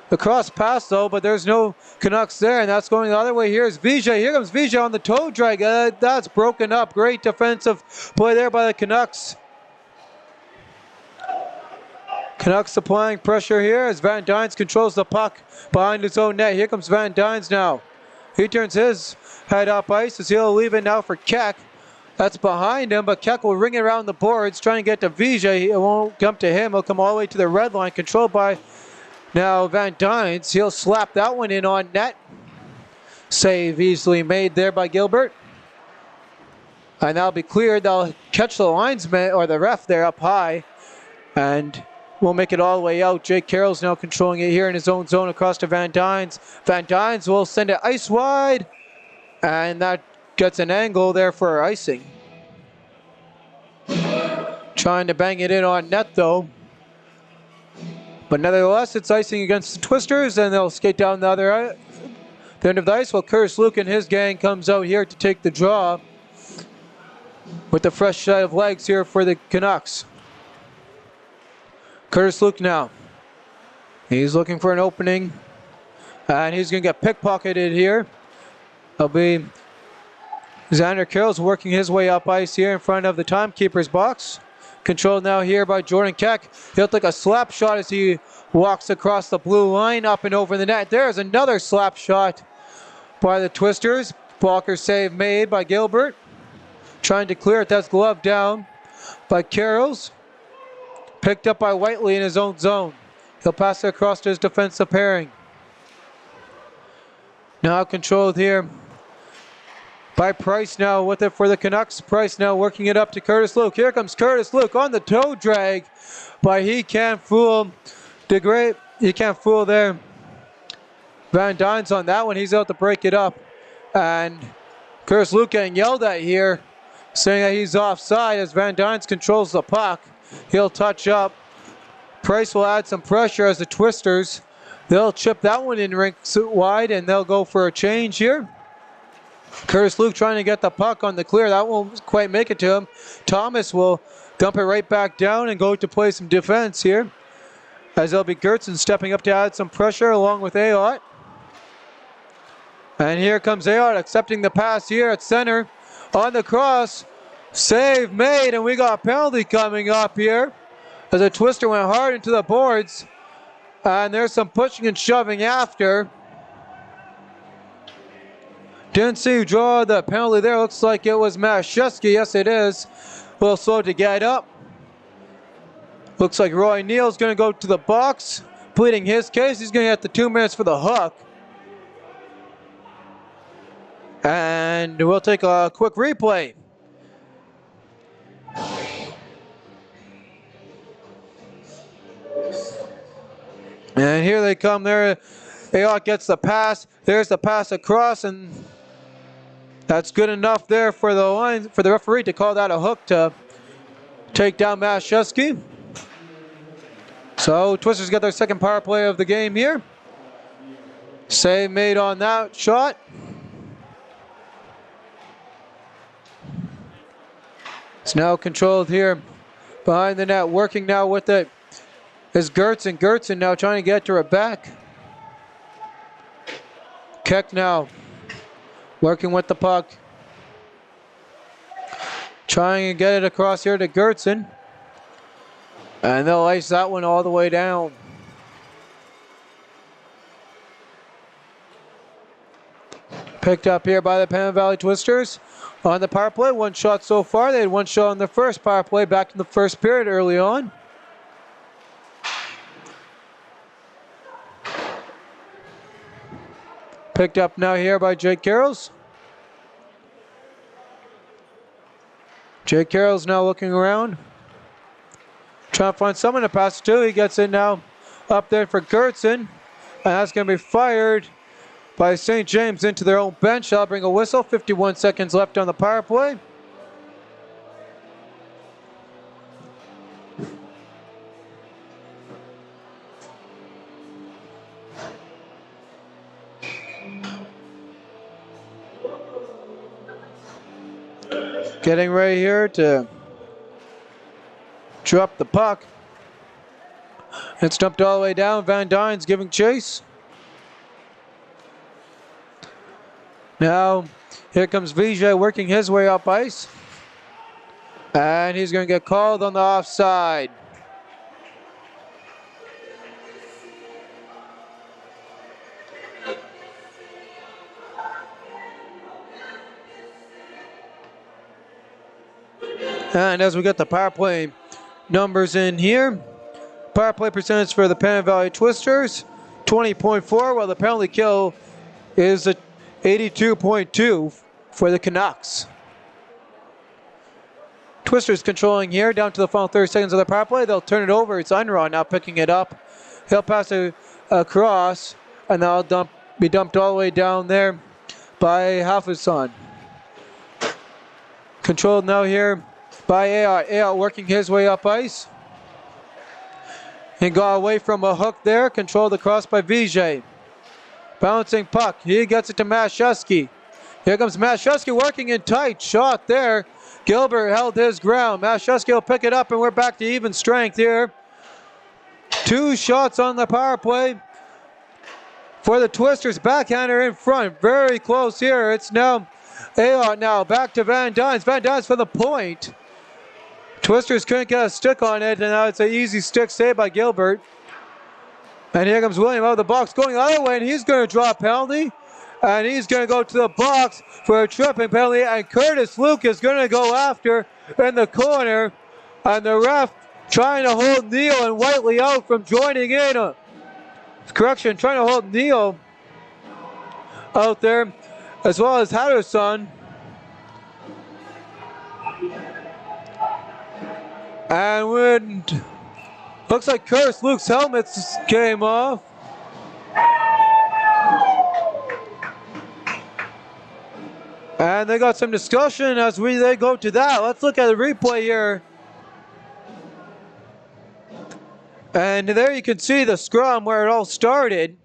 The cross pass though, but there's no Canucks there, and that's going the other way. Here's Vijay. Here comes Vijay on the toe drag. That's broken up. Great defensive play there by the Canucks. Canucks applying pressure here as Van Dynes controls the puck behind his own net. Here comes Van Dynes now. He turns his head up ice as he'll leave it now for Keck. That's behind him, but Keck will ring it around the boards, trying to get to Vijay. It won't come to him. He'll come all the way to the red line, controlled by now Van Dynes. He'll slap that one in on net. Save easily made there by Gilbert. And that'll be cleared. They'll catch the linesman or the ref there up high. And we'll make it all the way out. Jake Carroll's now controlling it here in his own zone across to Van Dynes. Van Dynes will send it ice wide. And that gets an angle there for icing. Trying to bang it in on net though. But nevertheless, it's icing against the Twisters, and they'll skate down the end of the ice while Curtis Luke and his gang comes out here to take the draw with the fresh set of legs here for the Canucks. Curtis Luke now. He's looking for an opening, and he's going to get pickpocketed here. It'll be Xander Carroll's working his way up ice here in front of the timekeeper's box. Controlled now here by Jordan Keck. He'll take a slap shot as he walks across the blue line up and over the net. There's another slap shot by the Twisters. Blocker save made by Gilbert. Trying to clear it. That's gloved down by Carrolls. Picked up by Whiteley in his own zone. He'll pass it across to his defensive pairing. Now controlled here by Price now with it for the Canucks. Price now working it up to Curtis Luke. Here comes Curtis Luke on the toe drag, but he can't fool he can't fool there. Van Dyne's on that one. He's out to break it up. And Curtis Luke getting yelled at here, saying that he's offside as Van Dynes controls the puck. He'll touch up. Price will add some pressure as the Twisters. They'll chip that one in rink wide, and they'll go for a change here. Curtis Luke trying to get the puck on the clear. That won't quite make it to him. Thomas will dump it right back down and go to play some defense here, as there'll be Gertzen stepping up to add some pressure along with Ayotte. And here comes Ayotte accepting the pass here at center. On the cross. Save made, and we got a penalty coming up here as a Twister went hard into the boards. And there's some pushing and shoving after. Didn't see who draw the penalty there. Looks like it was Mashevsky. Yes, it is. A little slow to get up. Looks like Roy Neal's going to go to the box, pleading his case. He's going to get the 2 minutes for the hook. And we'll take a quick replay. And here they come there. Ayotte gets the pass. There's the pass across, and that's good enough there for the line, for the referee to call that a hook to take down Mashevsky. So Twisters get their second power play of the game here. Save made on that shot. It's now controlled here behind the net. Working now with it is Gertzen. Gertzen now trying to get to her back. Keck now working with the puck. Trying to get it across here to Gertzen. And they'll ice that one all the way down. Picked up here by the Pembina Valley Twisters on the power play. One shot so far. They had one shot on the first power play back in the first period early on. Picked up now here by Jake Carrolls. Jake Carrolls now looking around. Trying to find someone to pass it to. He gets it now up there for Gertzen. And that's going to be fired by St. James into their own bench. I'll bring a whistle. 51 seconds left on the power play. Getting ready here to drop the puck. It's dumped all the way down. Van Dyne's giving chase. Now, here comes Vijay working his way up ice. And he's going to get called on the offside. And as we get the power play numbers in here, power play percentage for the Pembina Valley Twisters, 20.4, while the penalty kill is at 82.2 for the Canucks. Twisters controlling here down to the final 30 seconds of the power play. They'll turn it over. It's Unruh now picking it up. He'll pass it across, and that'll be dumped all the way down there by Halfison. Controlled now here by Ayotte. Ayotte working his way up ice. He got away from a hook there. Controlled the cross by Vijay. Bouncing puck. He gets it to Mashewski. Here comes Mashewski working in tight. Shot there. Gilbert held his ground. Mashewski will pick it up, and we're back to even strength here. 2 shots on the power play for the Twisters. Backhander in front. Very close here. It's now Ayotte now. Back to Van Dynes. Van Dynes for the point. Twisters couldn't get a stick on it, and now it's an easy stick save by Gilbert. And here comes William out of the box going the other way, and he's going to draw a penalty. And he's going to go to the box for a tripping penalty, and Curtis Luke is going to go after in the corner. And the ref trying to hold Neal and Whiteley out from joining in. Correction, trying to hold Neal out there, as well as Hatterson. And when looks like Curtis Luke's helmet came off. And they got some discussion as they go to that. Let's look at the replay here. And there you can see the scrum where it all started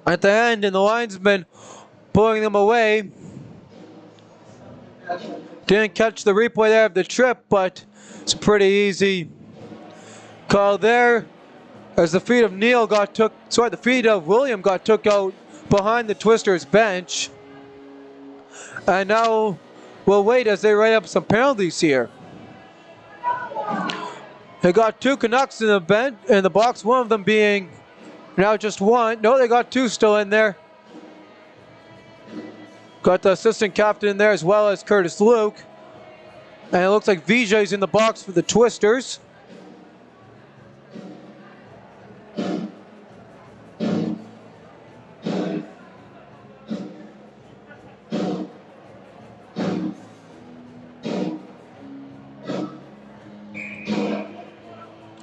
at the end, and the linesman pulling them away. Didn't catch the replay there of the trip, but it's a pretty easy call there, as the feet of the feet of William got took out behind the Twisters bench. And now we'll wait as they write up some penalties here. They got 2 Canucks in the box, one of them being now just one. No, they got 2 still in there. Got the assistant captain in there as well as Curtis Luke. And it looks like Vijay's in the box for the Twisters.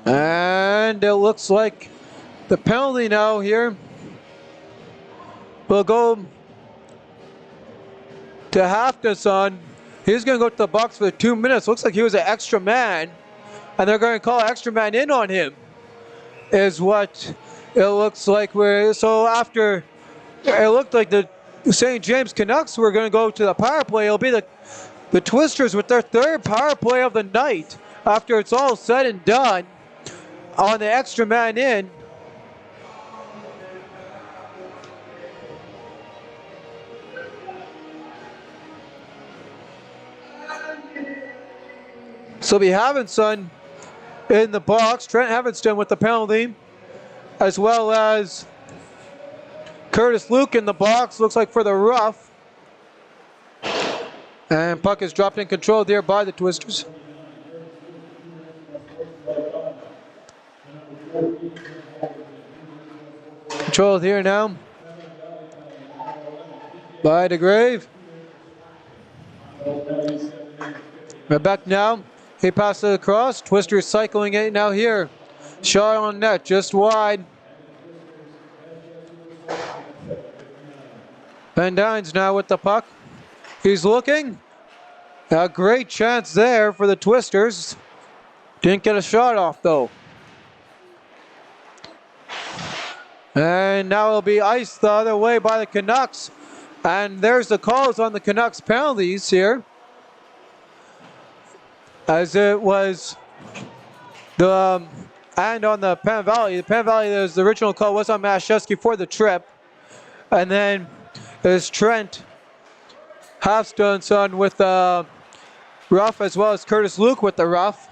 And it looks like the penalty now here will go to Halfdason. He's going to go to the box for 2 minutes. Looks like he was an extra man, and they're going to call extra man in on him, is what it looks like. So after it looked like the St. James Canucks were going to go to the power play, it'll be the Twisters with their 3rd power play of the night after it's all said and done on the extra man in. So we have Havenson in the box, Trent Havenson with the penalty, as well as Curtis Luke in the box, looks like for the rough. And puck is dropped in control there by the Twisters. Controlled here now by DeGrave. We're back now. He passes it across. Twisters cycling it now here. Shot on net, just wide. Van Dynes now with the puck. He's looking. A great chance there for the Twisters. Didn't get a shot off though. And now it'll be iced the other way by the Canucks. And there's the calls on the Canucks penalties here. As it was and on the Penn Valley. The Penn Valley, the original call was on Mashewski for the trip. And then there's Trent Halfdason with the rough, as well as Curtis Luke with the rough.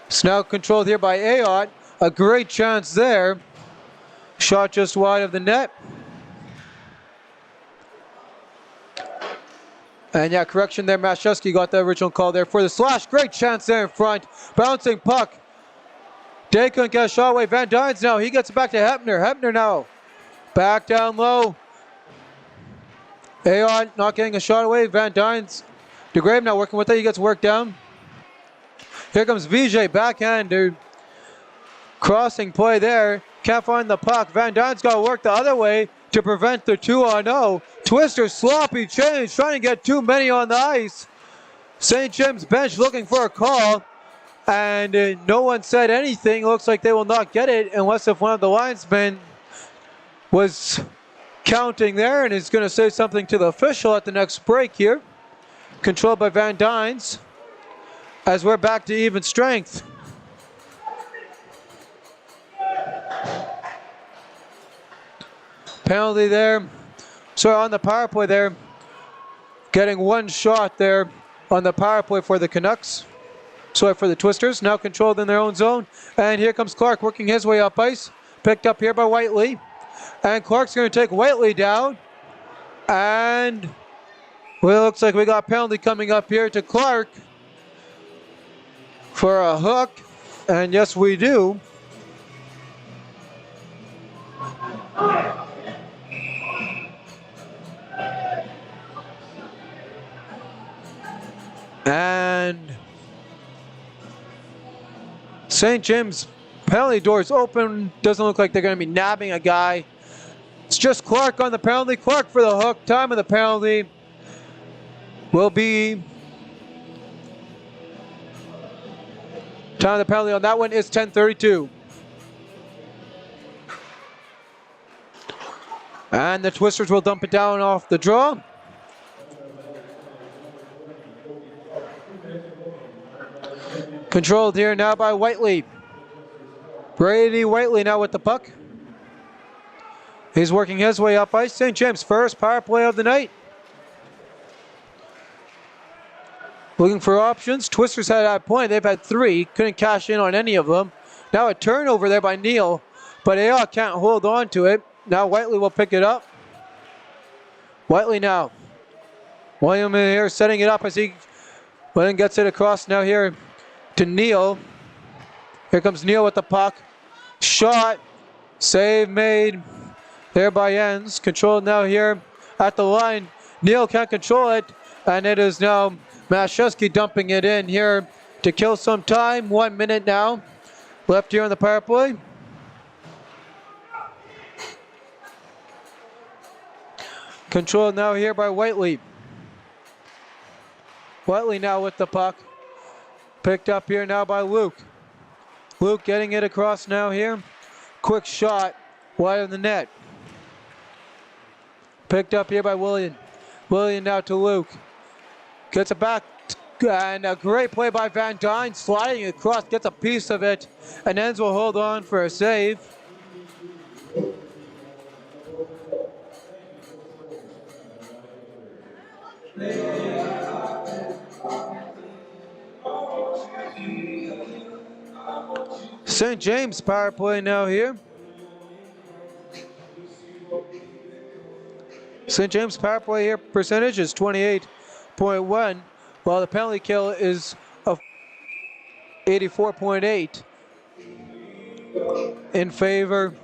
It's now controlled here by Ayotte. A great chance there. Shot just wide of the net. And yeah, correction there. Mashewski got the original call there for the slash. Great chance there in front. Bouncing puck. Day couldn't get a shot away. Van Dynes now. He gets it back to Hepner. Hepner now. Back down low. Ayotte not getting a shot away. Van Dynes. DeGrave now working with it. He gets work down. Here comes Vijay. Backhander. Crossing play there. Can't find the puck. Van Dynes got to work the other way to prevent the 2-on-0. Twisters sloppy change, trying to get too many on the ice. St. James bench looking for a call. And no one said anything. Looks like they will not get it unless if one of the linesmen was counting there and is going to say something to the official at the next break here. Controlled by Van Dynes as we're back to even strength. Penalty there. So on the power play there, getting one shot there on the power play for the Canucks. Sorry, for the Twisters, now controlled in their own zone. And here comes Clark working his way up ice. Picked up here by Whiteley. And Clark's going to take Whiteley down. And well, it looks like we got a penalty coming up here to Clark for a hook. And yes, we do. And St. James penalty doors open. Doesn't look like they're going to be nabbing a guy. It's just Clark on the penalty. Clark for the hook. Time of the penalty will be... Time of the penalty on that one is 10:32. And the Twisters will dump it down off the draw. Controlled here now by Whiteley. Brady Whiteley now with the puck. He's working his way up ice. St. James first power play of the night. Looking for options. Twisters had a point. They've had three. Couldn't cash in on any of them. Now a turnover there by Neal. But AR can't hold on to it. Now Whiteley will pick it up. Whiteley now. William here setting it up as he gets it across now here to Neal. Here comes Neal with the puck. Shot. Save made there by Jens. Controlled now here at the line. Neal can't control it. And it is now Mashewski dumping it in here to kill some time. 1 minute now left here on the power play. Controlled now here by Whiteley. Whiteley now with the puck. Picked up here now by Luke. Luke getting it across now here. Quick shot wide of the net. Picked up here by William. William now to Luke. Gets it back. And a great play by Van Dyne. Sliding across. Gets a piece of it. And Enns will hold on for a save. St. James power play now here. St. James power play here percentage is 28.1, while the penalty kill is of 84.8 in favor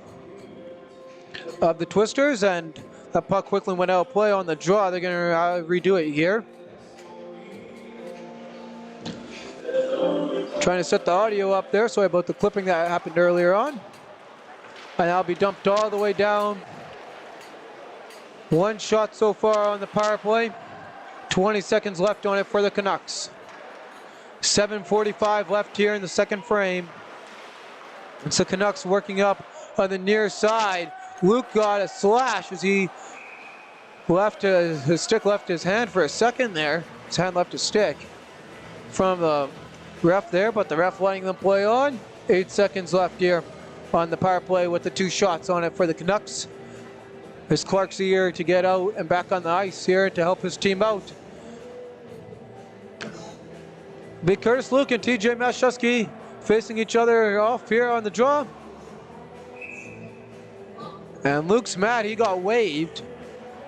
of the Twisters, and that puck quickly went out of play on the draw. They're going to redo it here. Trying to set the audio up there. Sorry about the clipping that happened earlier on. And that'll be dumped all the way down. One shot so far on the power play. 20 seconds left on it for the Canucks. 7:45 left here in the second frame. It's the Canucks working up on the near side. Luke got a slash as he left his stick left his hand for a second there. His hand left his stick from the ref there, but the ref letting them play on. 8 seconds left here on the power play with the two shots on it for the Canucks. As Clark's here to get out and back on the ice here to help his team out. Big Curtis Luke and TJ Mashewski facing each other off here on the draw. And Luke's mad, he got waived.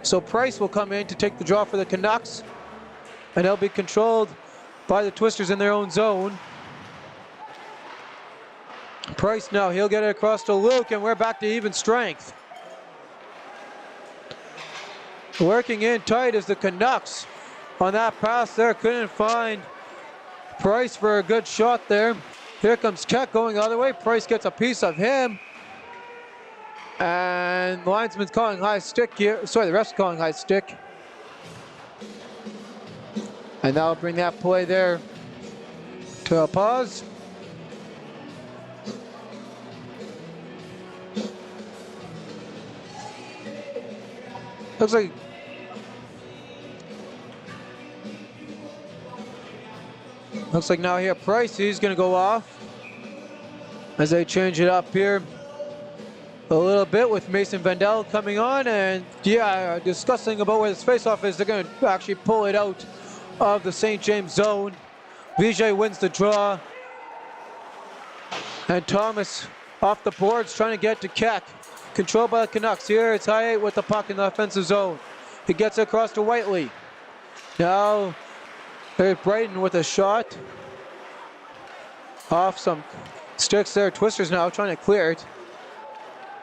So Price will come in to take the draw for the Canucks. And he'll be controlled by the Twisters in their own zone. Price now, he'll get it across to Luke, and we're back to even strength. Working in tight is the Canucks. On that pass there, couldn't find Price for a good shot there. Here comes Keck going the other way. Price gets a piece of him. And the linesman's calling high stick here. Sorry, the ref's calling high stick. And that'll bring that play there to a pause. Looks like now here Price, he's going to go off as they change it up here a little bit with Mason Vandell coming on, and discussing about where this faceoff is. They're going to actually pull it out of the St. James zone. Vijay wins the draw, and Thomas off the boards trying to get to Keck. Controlled by the Canucks. Here it's high 8 with the puck in the offensive zone. He gets it across to Whiteley. Now there's Brighton with a shot off some sticks there. Twisters now trying to clear it.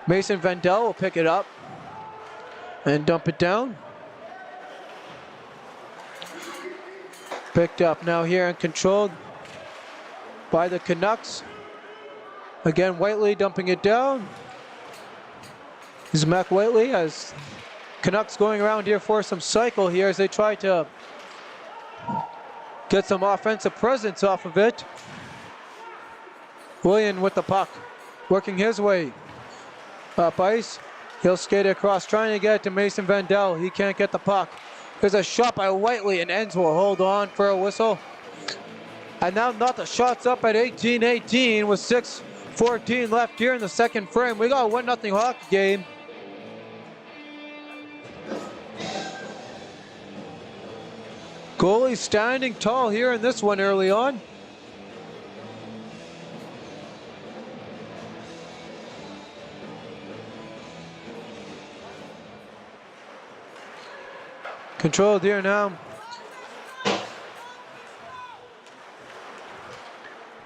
Mason Vandell will pick it up and dump it down. Picked up now here and controlled by the Canucks. Again, Whiteley dumping it down. This is Mac Whiteley as Canucks going around here for some cycle here as they try to get some offensive presence off of it. William with the puck, working his way up ice. He'll skate across, trying to get it to Mason Vandell. He can't get the puck. There's a shot by Whiteley, and Enns will hold on for a whistle. And now not the shots up at 18-18 with 6:14 left here in the second frame. We got a 1-0 hockey game. Goalie standing tall here in this one early on. Controlled here now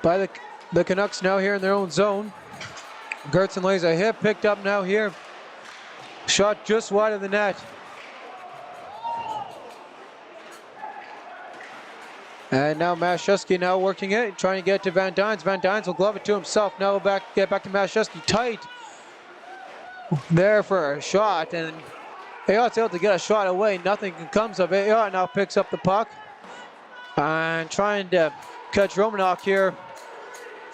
by the Canucks now here in their own zone. Gertson lays a hit, picked up now here. Shot just wide of the net. And now Mashewski now working it, trying to get to Van Dynes. Van Dynes will glove it to himself. Now we'll get back to Mashewski. Tight there for a shot, and Ayott's able to get a shot away. Nothing comes of it. Ayott now picks up the puck and trying to catch Romanok here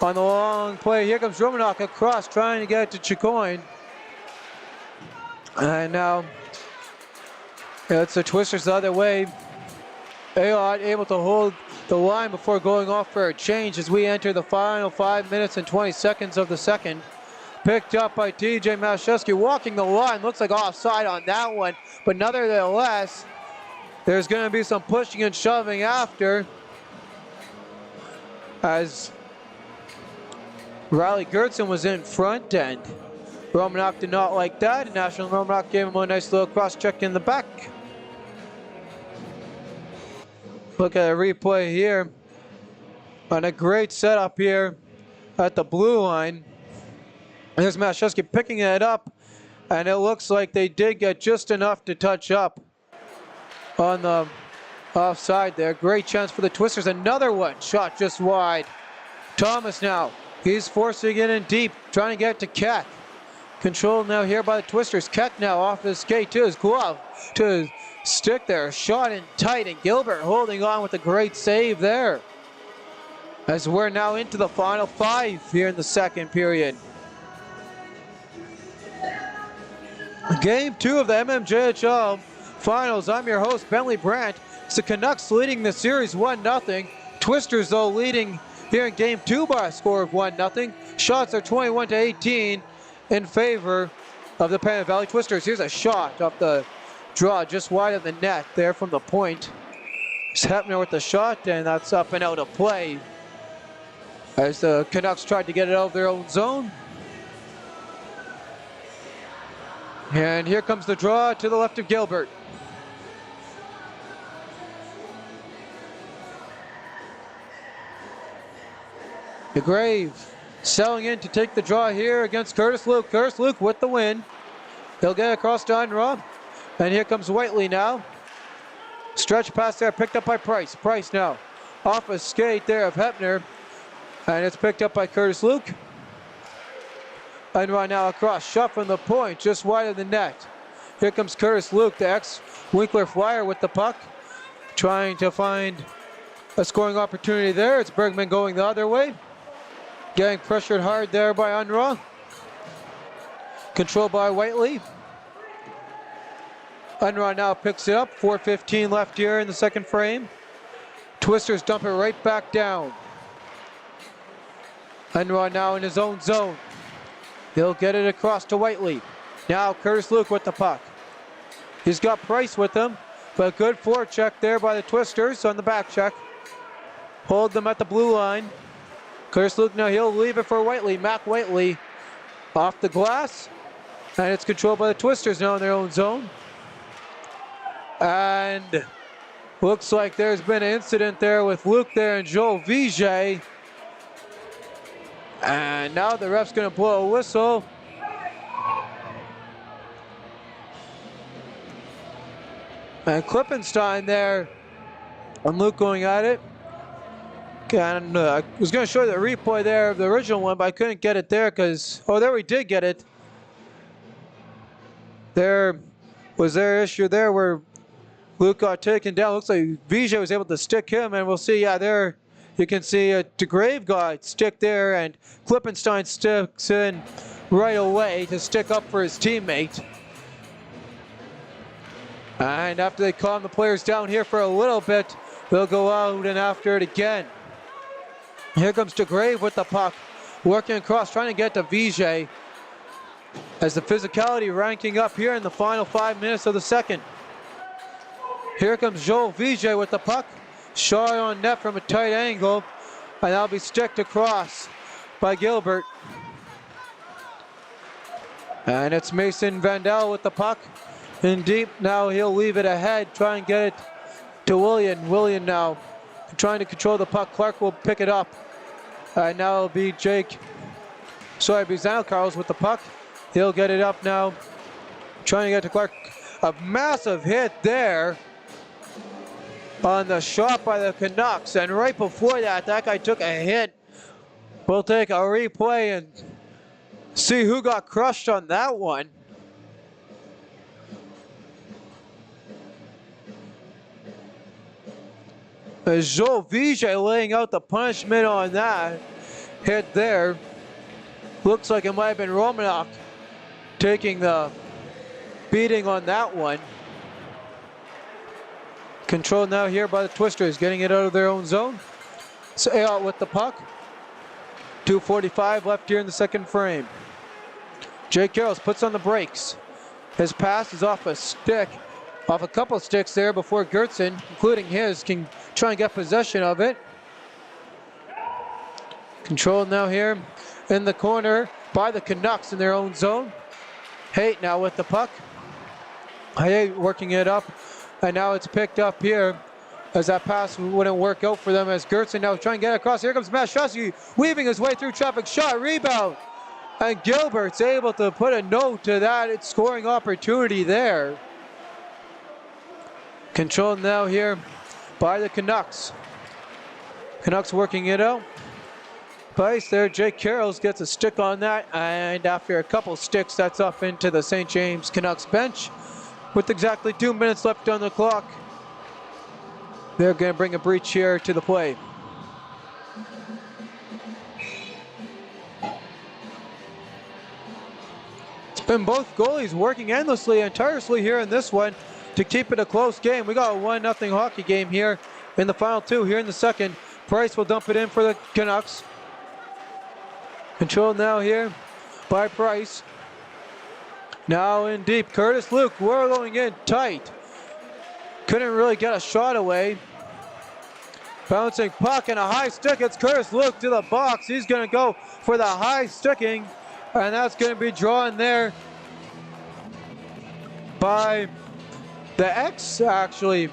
on the long play. Here comes Romanok across, trying to get it to Chicoine. And now it's the Twisters the other way. Ayott able to hold the line before going off for a change as we enter the final 5 minutes and 20 seconds of the second. Picked up by TJ Mashewski, walking the line. Looks like offside on that one, but nevertheless, there's going to be some pushing and shoving after, as Riley Gertson was in front, and Romanok did not like that. National Romanok gave him a nice little cross check in the back. Look at a replay here on a great setup here at the blue line. There's Mashewski picking it up, and it looks like they did get just enough to touch up on the offside there. Great chance for the Twisters. Another one, shot just wide. Thomas now, he's forcing it in deep, trying to get to Keck. Controlled now here by the Twisters. Keck now off his skate to his glove, to his stick there. Shot in tight, and Gilbert holding on with a great save there. As we're now into the final 5 here in the second period. Game 2 of the MMJHL Finals. I'm your host, Bentley Brandt. It's the Canucks leading the series 1-0. Twisters, though, leading here in Game 2 by a score of 1-0. Shots are 21-18 in favor of the Pembina Valley Twisters. Here's a shot off the draw just wide of the net there from the point. It's Hepner with the shot, and that's up and out of play as the Canucks tried to get it out of their own zone. And here comes the draw to the left of Gilbert. DeGrave selling in to take the draw here against Curtis Luke. Curtis Luke with the win. He'll get across to Unruh. And here comes Whiteley now. Stretch pass there, picked up by Price. Price now off a skate there of Hepner. And it's picked up by Curtis Luke. And right now across, shot from the point, just wide of the net. Here comes Curtis Luke, the ex-Winkler Flyer with the puck, trying to find a scoring opportunity there. It's Bergman going the other way. Getting pressured hard there by Unruh. Controlled by Whiteley. Unruh now picks it up. 4:15 left here in the second frame. Twisters dump it right back down. Unruh now in his own zone. He'll get it across to Whiteley. Now Curtis Luke with the puck. He's got Price with him, but a good forecheck there by the Twisters on the back check. Hold them at the blue line. Curtis Luke now he'll leave it for Whiteley. Mac Whiteley off the glass. And it's controlled by the Twisters now in their own zone. And looks like there's been an incident there with Luke there and Joel Vijay. And now the ref's going to blow a whistle. And Klippenstein there on Luke going at it. And I was going to show you the replay there of the original one, but I couldn't get it there because, oh, there we did get it. There was their issue there where Luke got taken down. Looks like Vijay was able to stick him, and we'll see, yeah, there you can see DeGrave got stick there, and Klippenstein sticks in right away to stick up for his teammate. And after they calm the players down here for a little bit, they'll go out and after it again. Here comes DeGrave with the puck, working across, trying to get to Vijay. As the physicality ranking up here in the final 5 minutes of the second. Here comes Joel Vijay with the puck. Shot on net from a tight angle. And that'll be sticked across by Gilbert. And it's Mason Vandal with the puck. In deep, now he'll leave it ahead, try and get it to William. William now trying to control the puck. Clark will pick it up. And now it'll be Bizano Carlos with the puck. He'll get it up now. Trying to get to Clark. A massive hit there on the shot by the Canucks. And right before that, that guy took a hit. We'll take a replay and see who got crushed on that one. As Joel Vijay laying out the punishment on that hit there. Looks like it might have been Romanok taking the beating on that one. Controlled now here by the Twisters, getting it out of their own zone. So out with the puck. 2:45 left here in the second frame. Jake Carrolls puts on the brakes. His pass is off a stick, off a couple sticks there before Gertzen, including his, can try and get possession of it. Controlled now here in the corner by the Canucks in their own zone. Haight now with the puck. Haight working it up, and now it's picked up here as that pass wouldn't work out for them as Gertzen now trying to get across. Here comes Mashusky weaving his way through traffic. Shot, rebound, and Gilbert's able to put a note to that scoring opportunity there. Controlled now here by the Canucks. Canucks working it out. Place there, Jake Carrolls gets a stick on that, and after a couple sticks, that's up into the St. James Canucks bench. With exactly 2 minutes left on the clock, they're going to bring a breach here to the play. It's been both goalies working endlessly and tirelessly here in this one to keep it a close game. We got a 1-0 hockey game here in the final two. Here in the second, Price will dump it in for the Canucks. Controlled now here by Price. Now in deep, Curtis Luke whirling in tight. Couldn't really get a shot away. Bouncing puck and a high stick. It's Curtis Luke to the box. He's going to go for the high sticking, and that's going to be drawn there by the ex, actually,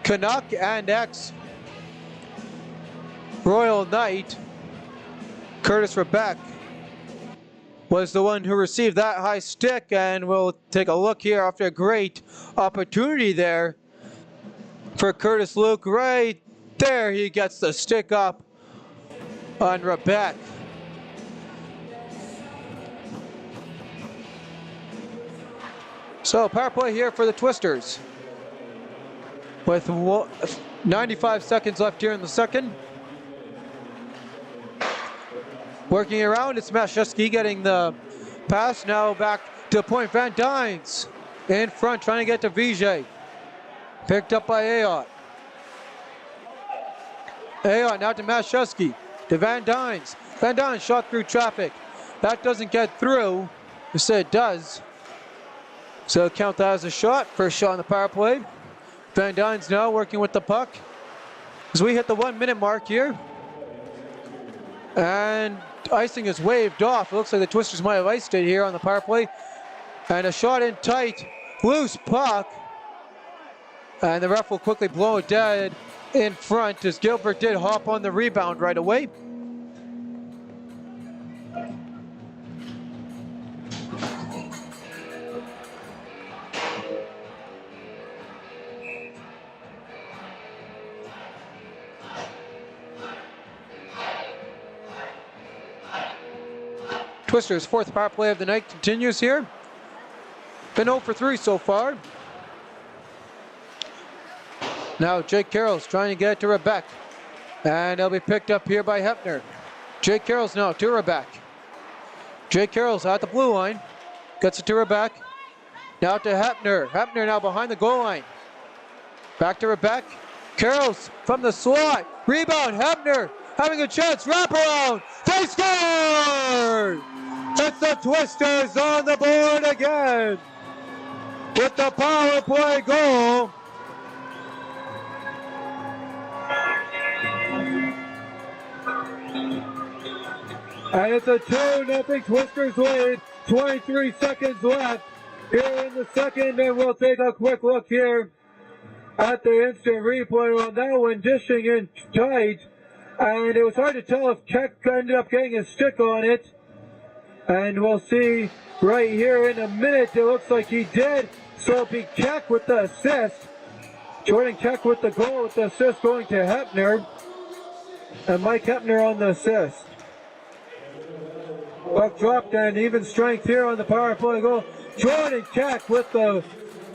Canuck and ex Royal Knight. Curtis Rebeck was the one who received that high stick, and we'll take a look here after a great opportunity there for Curtis Luke. Right there, he gets the stick up on Rebeck. So power play here for the Twisters with 95 seconds left here in the second. Working around, it's Mashusky getting the pass. Now back to the point. Van Dynes In front, trying to get to Vijay. Picked up by Ayotte. Ayotte now to Mashewski. To Van Dynes. Van Dynes shot through traffic. That doesn't get through. You say it does. So count that as a shot. First shot on the power play. Van Dynes now working with the puck. As we hit the 1 minute mark here. And icing is waved off. It looks like the Twisters might have iced it here on the power play. And a shot in tight. Loose puck. And the ref will quickly blow it dead in front as Gilbert did hop on the rebound right away. Twisters' fourth power play of the night continues here. Been 0 for 3 so far. Now Jake Carroll's trying to get to Rebeck. And he'll be picked up here by Hepner. Jake Carroll's now to Rebeck. Jake Carroll's at the blue line. Gets it to Rebeck. Now to Hepner. Hepner now behind the goal line. Back to Rebeck. Carroll's from the slot. Rebound. Hepner having a chance. Wraparound. They scored! It's the Twisters on the board again with the power play goal. And it's a 2-0 Twisters lead. 23 seconds left here in the second, and we'll take a quick look here at the instant replay on that one, dishing in tight. And it was hard to tell if Keck ended up getting a stick on it. And we'll see right here in a minute, it looks like he did. So it'll be Keck with the assist. Jordan Keck with the goal, with the assist going to Hepner. And Mike Hepner on the assist. Puck dropped and even strength here on the power play goal. Jordan Keck with the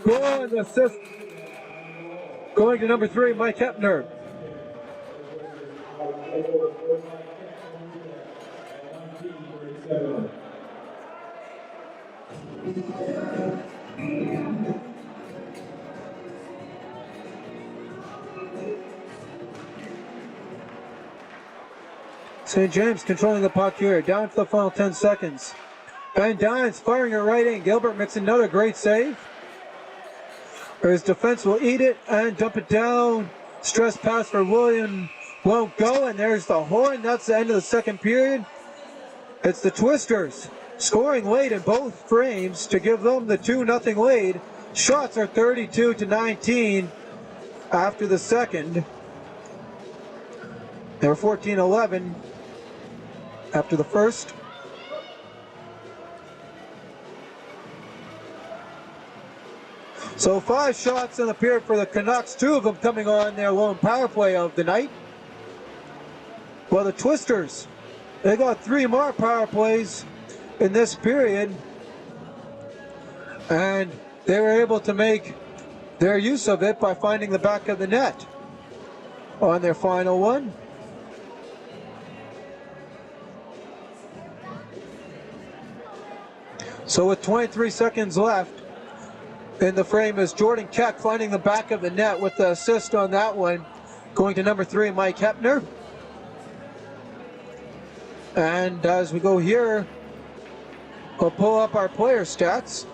goal and the assist. Going to number 3, Mike Hepner. St. James controlling the puck here, down to the final 10 seconds. Van Dynes firing it right in. Gilbert makes another great save. His defense will eat it and dump it down. Stress pass for William won't go, and there's the horn. That's the end of the second period. It's the Twisters scoring late in both frames to give them the 2-0 lead. Shots are 32-19 after the second. They were 14-11 after the first. So 5 shots in the period for the Canucks, 2 of them coming on their lone power play of the night. Well, the Twisters, they got 3 more power plays in this period, and they were able to make their use of it by finding the back of the net on their final one. So with 23 seconds left in the frame is Jordan Keck finding the back of the net with the assist on that one, going to number 3, Mike Hepner. And as we go here, we'll pull up our player stats.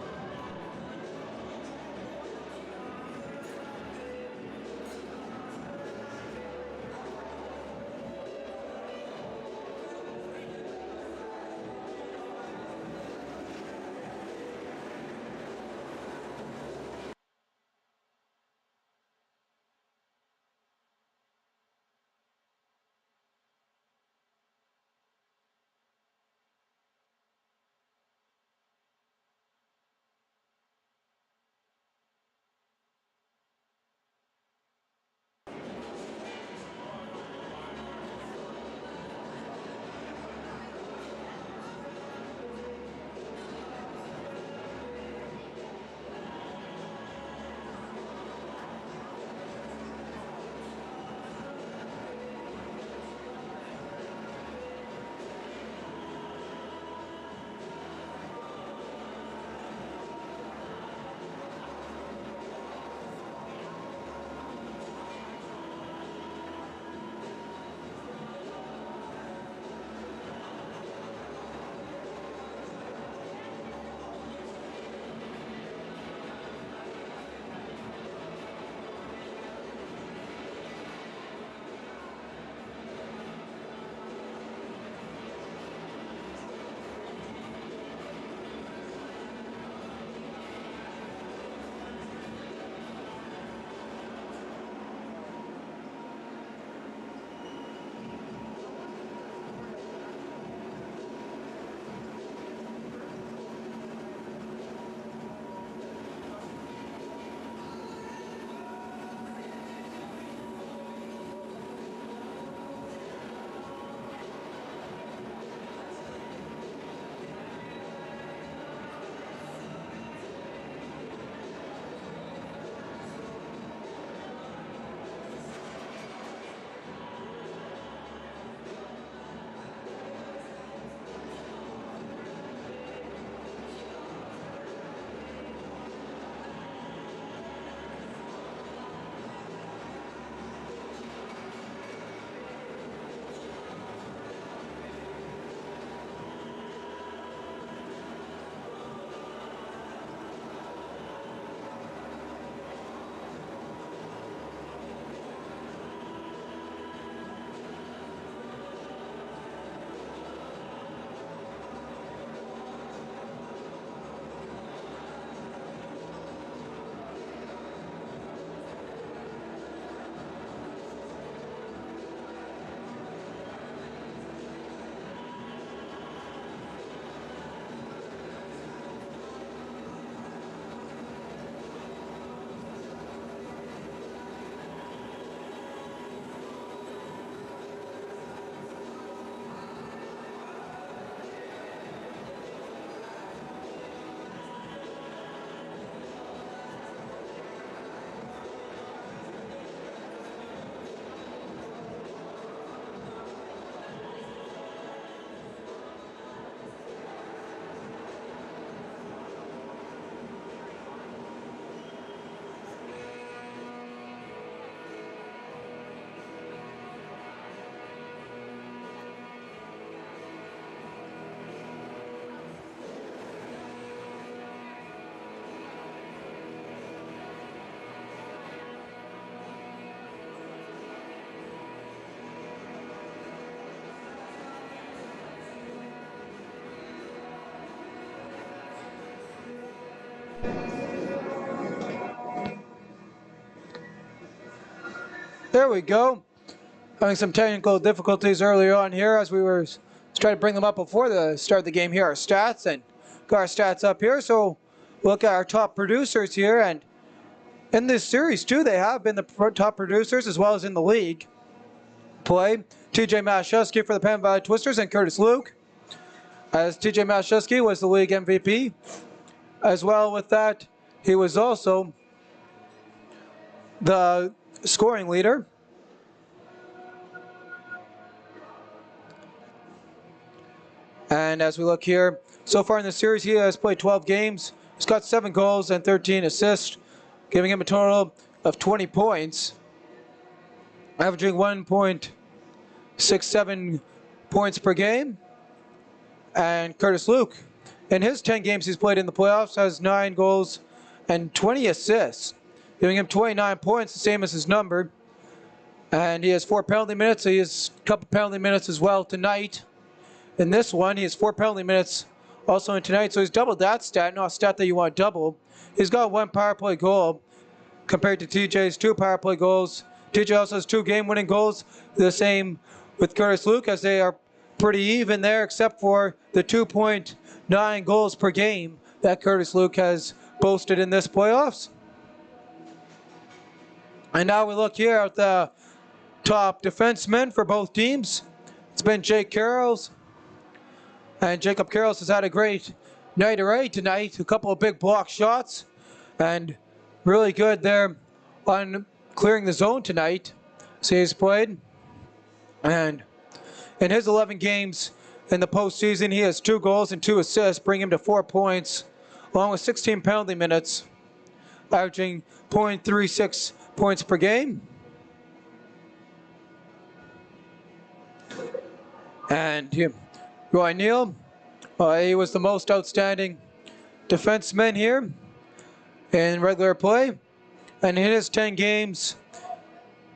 There we go. Having some technical difficulties earlier on here as we were trying to bring them up before the start of the game here. Our stats, and got our stats up here. So look at our top producers here, and in this series too, they have been the top producers as well as in the league play. TJ Mashewski for the Penn Valley Twisters and Curtis Luke, as TJ Mashewski was the league MVP. As well with that, he was also the scoring leader. And as we look here, so far in the series, he has played 12 games. He's got 7 goals and 13 assists, giving him a total of 20 points, averaging 1.67 points per game. And Curtis Luke, in his 10 games he's played in the playoffs, has 9 goals and 20 assists, giving him 29 points, the same as his number. And he has 4 penalty minutes, so he has a couple penalty minutes as well tonight. In this one, he has 4 penalty minutes also in tonight, so he's doubled that stat, not a stat that you want to double. He's got 1 power play goal compared to TJ's 2 power play goals. TJ also has 2 game-winning goals, the same with Curtis Luke, as they are pretty even there, except for the 2.9 goals per game that Curtis Luke has boasted in this playoffs. And now we look here at the top defensemen for both teams. It's been Jake Carrolls. And Jacob Carrolls has had a great night already tonight. A couple of big block shots. And really good there on clearing the zone tonight. So he's played. And in his 11 games in the postseason, he has 2 goals and 2 assists, bringing him to 4 points, along with 16 penalty minutes, averaging .36 points per game. And here, Roy Neal, he was the most outstanding defenseman here in regular play. And in his 10 games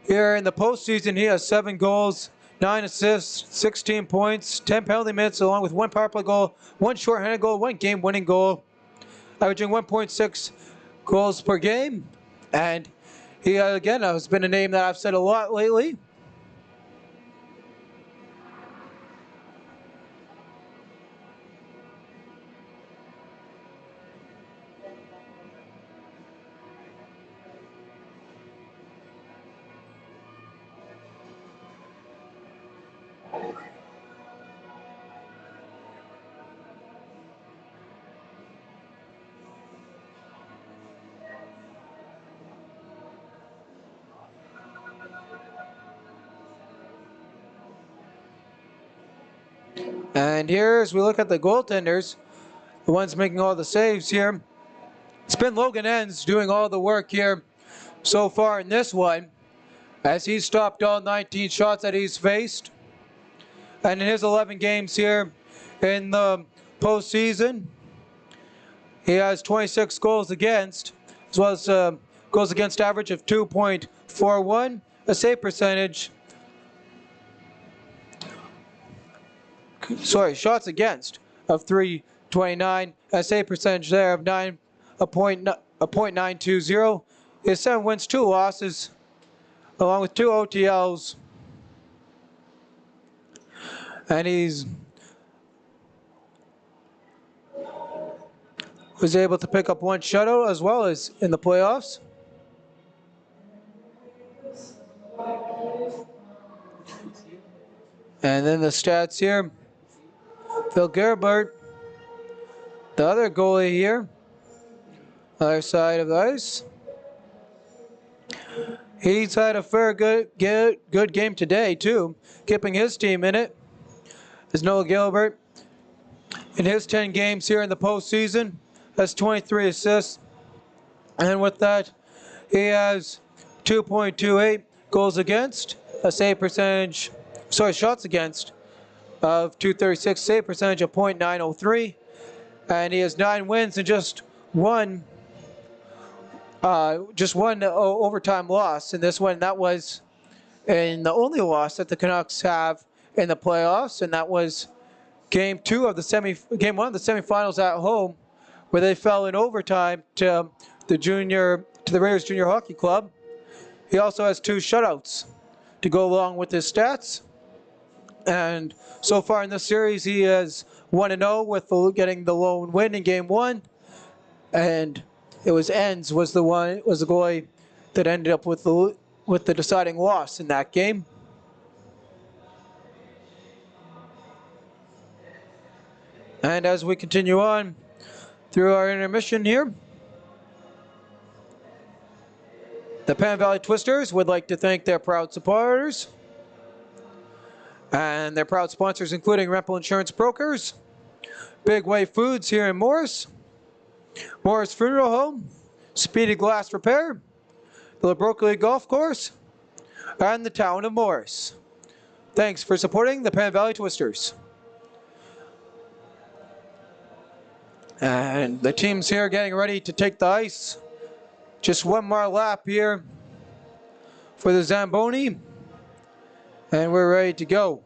here in the postseason, he has 7 goals, 9 assists, 16 points, 10 penalty minutes, along with 1 power play goal, 1 shorthanded goal, 1 game-winning goal, averaging 1.6 goals per game. And he, again, has been a name that I've said a lot lately. And here, as we look at the goaltenders, the ones making all the saves here, it's been Logan Enns doing all the work here so far in this one, as he's stopped all 19 shots that he's faced. And in his 11 games here in the postseason, he has 26 goals against, as well as goals against average of 2.41, a save percentage. Shots against of 329, a save percentage there of .920. He has 7 wins, 2 losses, along with 2 OTLs. And he's was able to pick up 1 shutout as well as in the playoffs. And then the stats here. Phil Gerber, the other goalie here, other side of the ice. He's had a fair good game today too, keeping his team in it. As Noah Gilbert, in his 10 games here in the postseason, has 23 assists. And with that, he has 2.28 goals against, a save percentage, shots against of 236, save percentage of .903, and he has 9 wins and just one overtime loss in this one. That was in the only loss that the Canucks have in the playoffs, and that was game 1 of the semifinals at home, where they fell in overtime to the Raiders Junior Hockey Club. He also has 2 shutouts to go along with his stats. And so far in this series, he is 1-0 with getting the lone win in Game 1. And it was Enns was the goalie that ended up with the deciding loss in that game. And as we continue on through our intermission here, the Pan Valley Twisters would like to thank their proud supporters and their proud sponsors, including Rempel Insurance Brokers, Big Wave Foods here in Morris, Morris Funeral Home, Speedy Glass Repair, the LeBrockley Golf Course, and the town of Morris. Thanks for supporting the Pan Valley Twisters. And the teams here getting ready to take the ice. Just one more lap here for the Zamboni, and we're ready to go.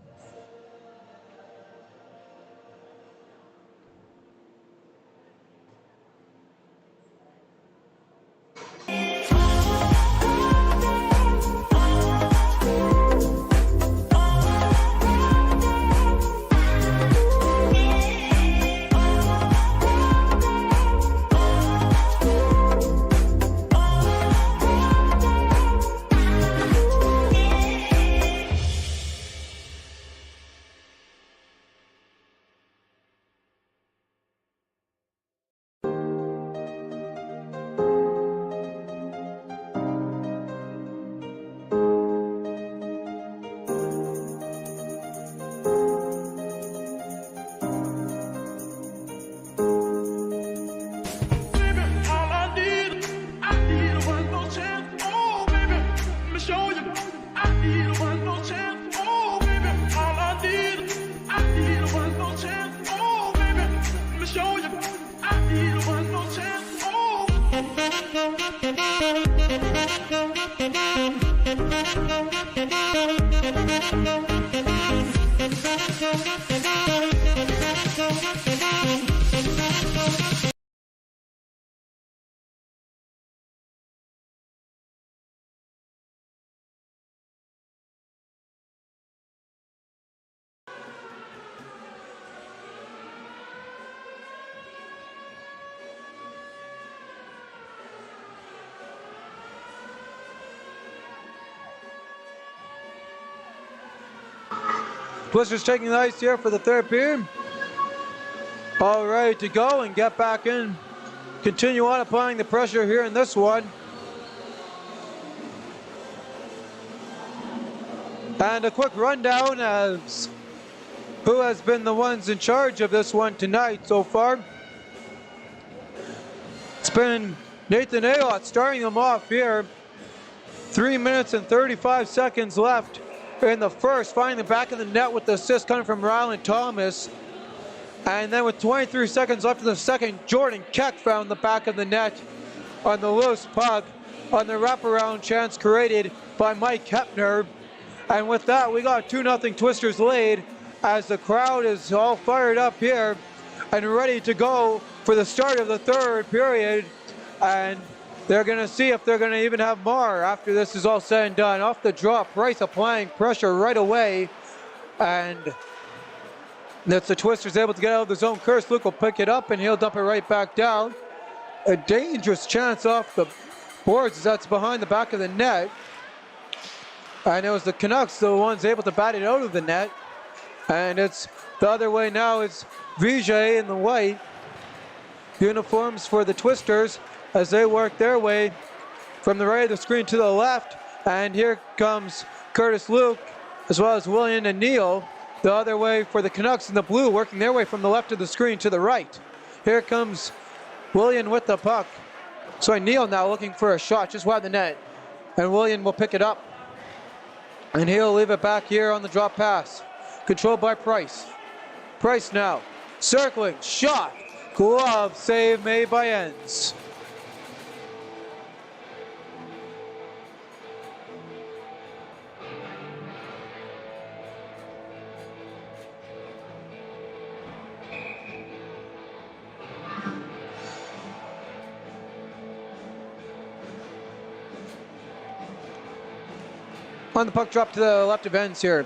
Twisters taking the ice here for the third period. All ready to go and get back in. Continue on applying the pressure here in this one. And a quick rundown as who has been the ones in charge of this one tonight so far. It's been Nathan Aylott starting them off here. 3 minutes and 35 seconds left in the first, finding the back of the net with the assist coming from Ryland Thomas. And then with 23 seconds left in the second, Jordan Keck found the back of the net on the loose puck on the wraparound chance created by Mike Hepner. And with that, we got 2-0 Twisters lead as the crowd is all fired up here and ready to go for the start of the third period. And they're going to see if they're going to even have more after this is all said and done. Off the draw, Price applying pressure right away. And that's the Twisters able to get out of the zone. Curse Luke will pick it up and he'll dump it right back down. A dangerous chance off the boards as that's behind the back of the net. And it was the Canucks, the ones able to bat it out of the net. And it's the other way now. It's Vijay in the white uniforms for the Twisters as they work their way from the right of the screen to the left. And here comes Curtis Luke as well as William and Neal the other way for the Canucks in the blue, working their way from the left of the screen to the right. Here comes William with the puck. So Neal now looking for a shot just wide the net. And William will pick it up. And he'll leave it back here on the drop pass. Controlled by Price. Price now circling, shot, glove save made by Enns. On the puck drop to the left of ends here.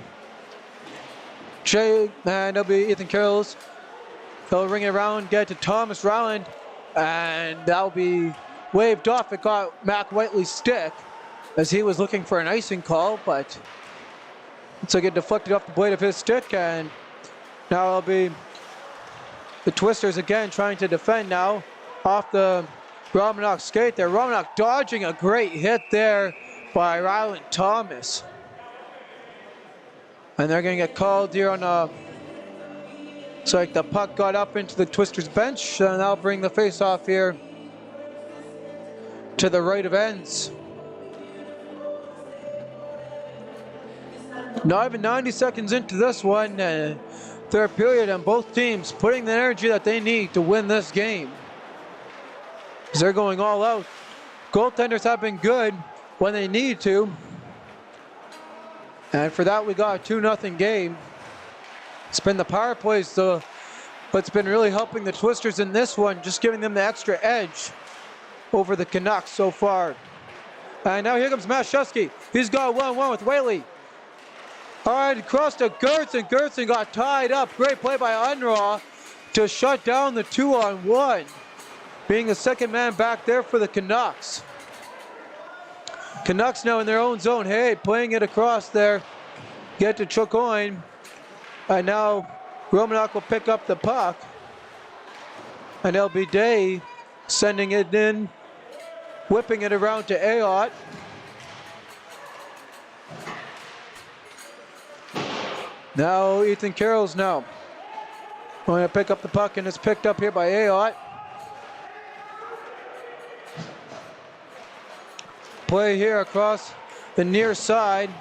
And it'll be Ethan Carroll's. He'll ring it around, get it to Thomas Rowland, and that'll be waved off. It got Mac Whiteley's stick as he was looking for an icing call, but looks like it deflected off the blade of his stick, and now it'll be the Twisters again trying to defend now off the Romanok skate there. Romanok dodging a great hit there by Ryland Thomas. And they're going to get called here on a... Looks like the puck got up into the Twisters bench, and that'll bring the face-off here to the right of ends. Not even 90 seconds into this one, third period, and both teams putting the energy that they need to win this game. As they're going all out. Goaltenders have been good when they need to. And for that, we got a 2-0 game. It's been the power plays, though, but it's been really helping the Twisters in this one, just giving them the extra edge over the Canucks so far. And now here comes Mashewski. He's got 1-1 with Whaley. All right, across to Gertzen. Gertzen got tied up. Great play by Unraw to shut down the 2-on-1. Being the second man back there for the Canucks. Canucks now in their own zone. Hey, playing it across there. Get to Chocoin. And now Romanok will pick up the puck. And it'll be Day sending it in, whipping it around to Ayotte. Now Ethan Carroll's now going to pick up the puck, and it's picked up here by Ayotte. Play here across the near side.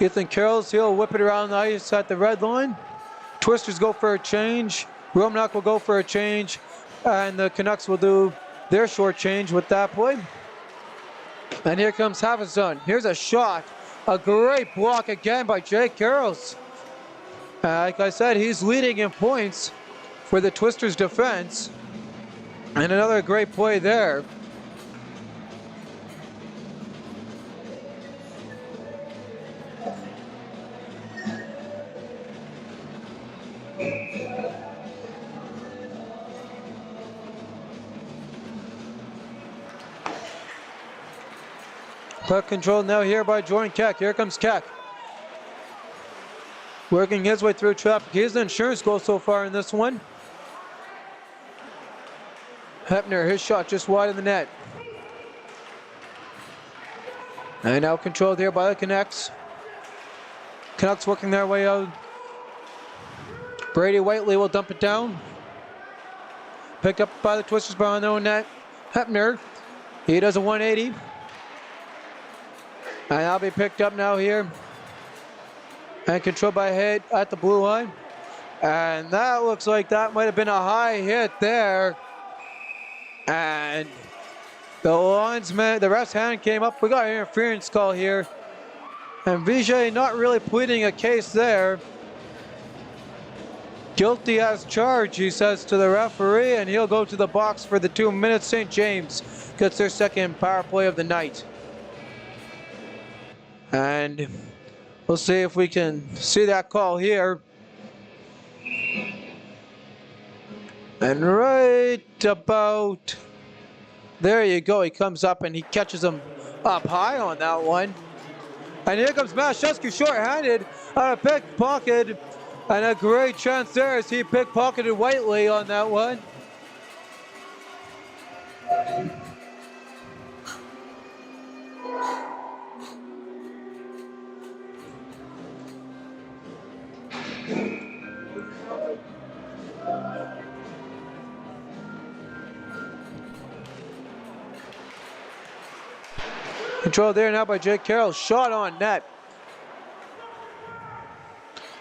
Ethan Carroll's, he'll whip it around the ice at the red line. Twisters go for a change. Romanok will go for a change, and the Canucks will do their short change with that play. And here comes Havison. Here's a shot. A great block again by Jake Carrolls. Like I said, he's leading in points for the Twisters defense. And another great play there. Puck control now here by Jordan Keck. Here comes Keck. Working his way through traffic. He's the insurance goal so far in this one. Hepner, his shot just wide of the net. And now controlled here by the Canucks. Canucks working their way out. Brady Whiteley will dump it down. Picked up by the Twisters behind their own net. Hepner, he does a 180. And that'll be picked up now here. And controlled by Head at the blue line. And that looks like that might have been a high hit there. And the linesman, the ref's hand came up. We got an interference call here. And Vijay not really pleading a case there. Guilty as charged, he says to the referee, and he'll go to the box for the 2 minutes. St. James gets their second power play of the night. And we'll see if we can see that call here. And right about there you go. He comes up and he catches him up high on that one. And here comes Mashewski short-handed out of pickpocket. And a great chance there as he pickpocketed Whiteley on that one. Controlled there now by Jake Carroll. Shot on net.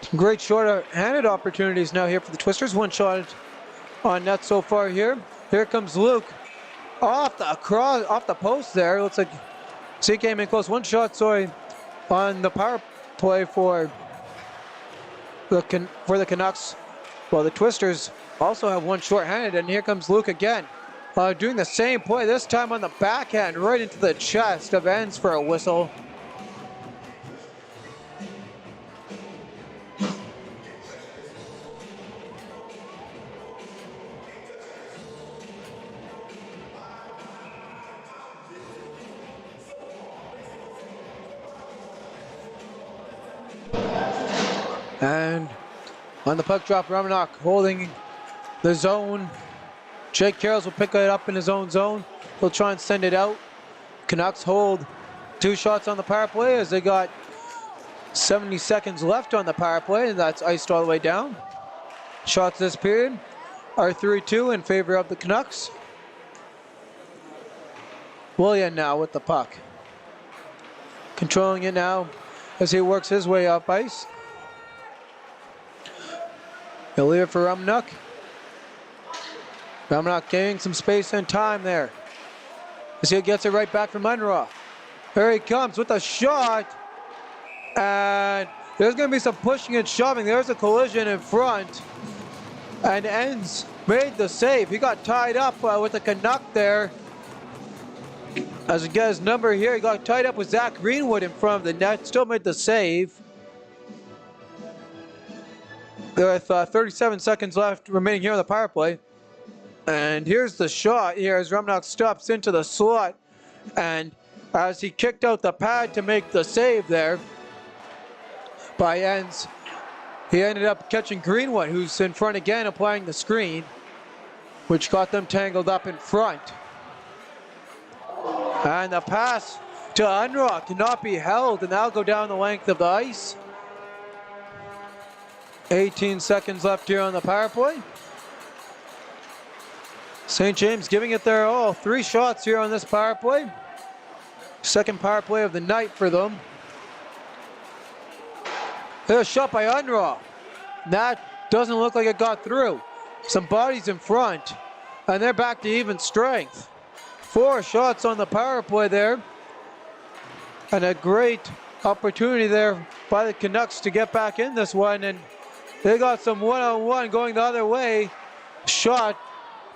Some great short-handed opportunities now here for the Twisters. One shot on net so far here. Here comes Luke off the post there. Looks like he came in close. One shot, sorry, on the power play for the Canucks. Well, the Twisters also have one short-handed, and here comes Luke again. Doing the same play, this time on the backhand, right into the chest of ends for a whistle. And on the puck drop, Romanok holding the zone. Jake Carrolls will pick it up in his own zone. He'll try and send it out. Canucks hold 2 shots on the power play as they got 70 seconds left on the power play, and that's iced all the way down. Shots this period are 3-2 in favor of the Canucks. William now with the puck. Controlling it now as he works his way up ice. He'll leave it for Romanok. Romanok gaining some space and time there as he gets it right back from Unruh. Here he comes with a shot. And there's going to be some pushing and shoving. There's a collision in front. And Enns made the save. He got tied up with a Canuck there. As he gets his number here, he got tied up with Zach Greenwood in front of the net. Still made the save. With 37 seconds left remaining here on the power play. And here's the shot here as Romanok stops into the slot. And as he kicked out the pad to make the save there by Enns, he ended up catching Greenwood, who's in front again, applying the screen, which got them tangled up in front. And the pass to Unruh cannot be held, and that'll go down the length of the ice. 18 seconds left here on the power play. St. James giving it their all. 3 shots here on this power play. Second power play of the night for them. There's a shot by Unruh. That doesn't look like it got through. Some bodies in front, and they're back to even strength. 4 shots on the power play there. And a great opportunity there by the Canucks to get back in this one, and they got some one-on-one going the other way. Shot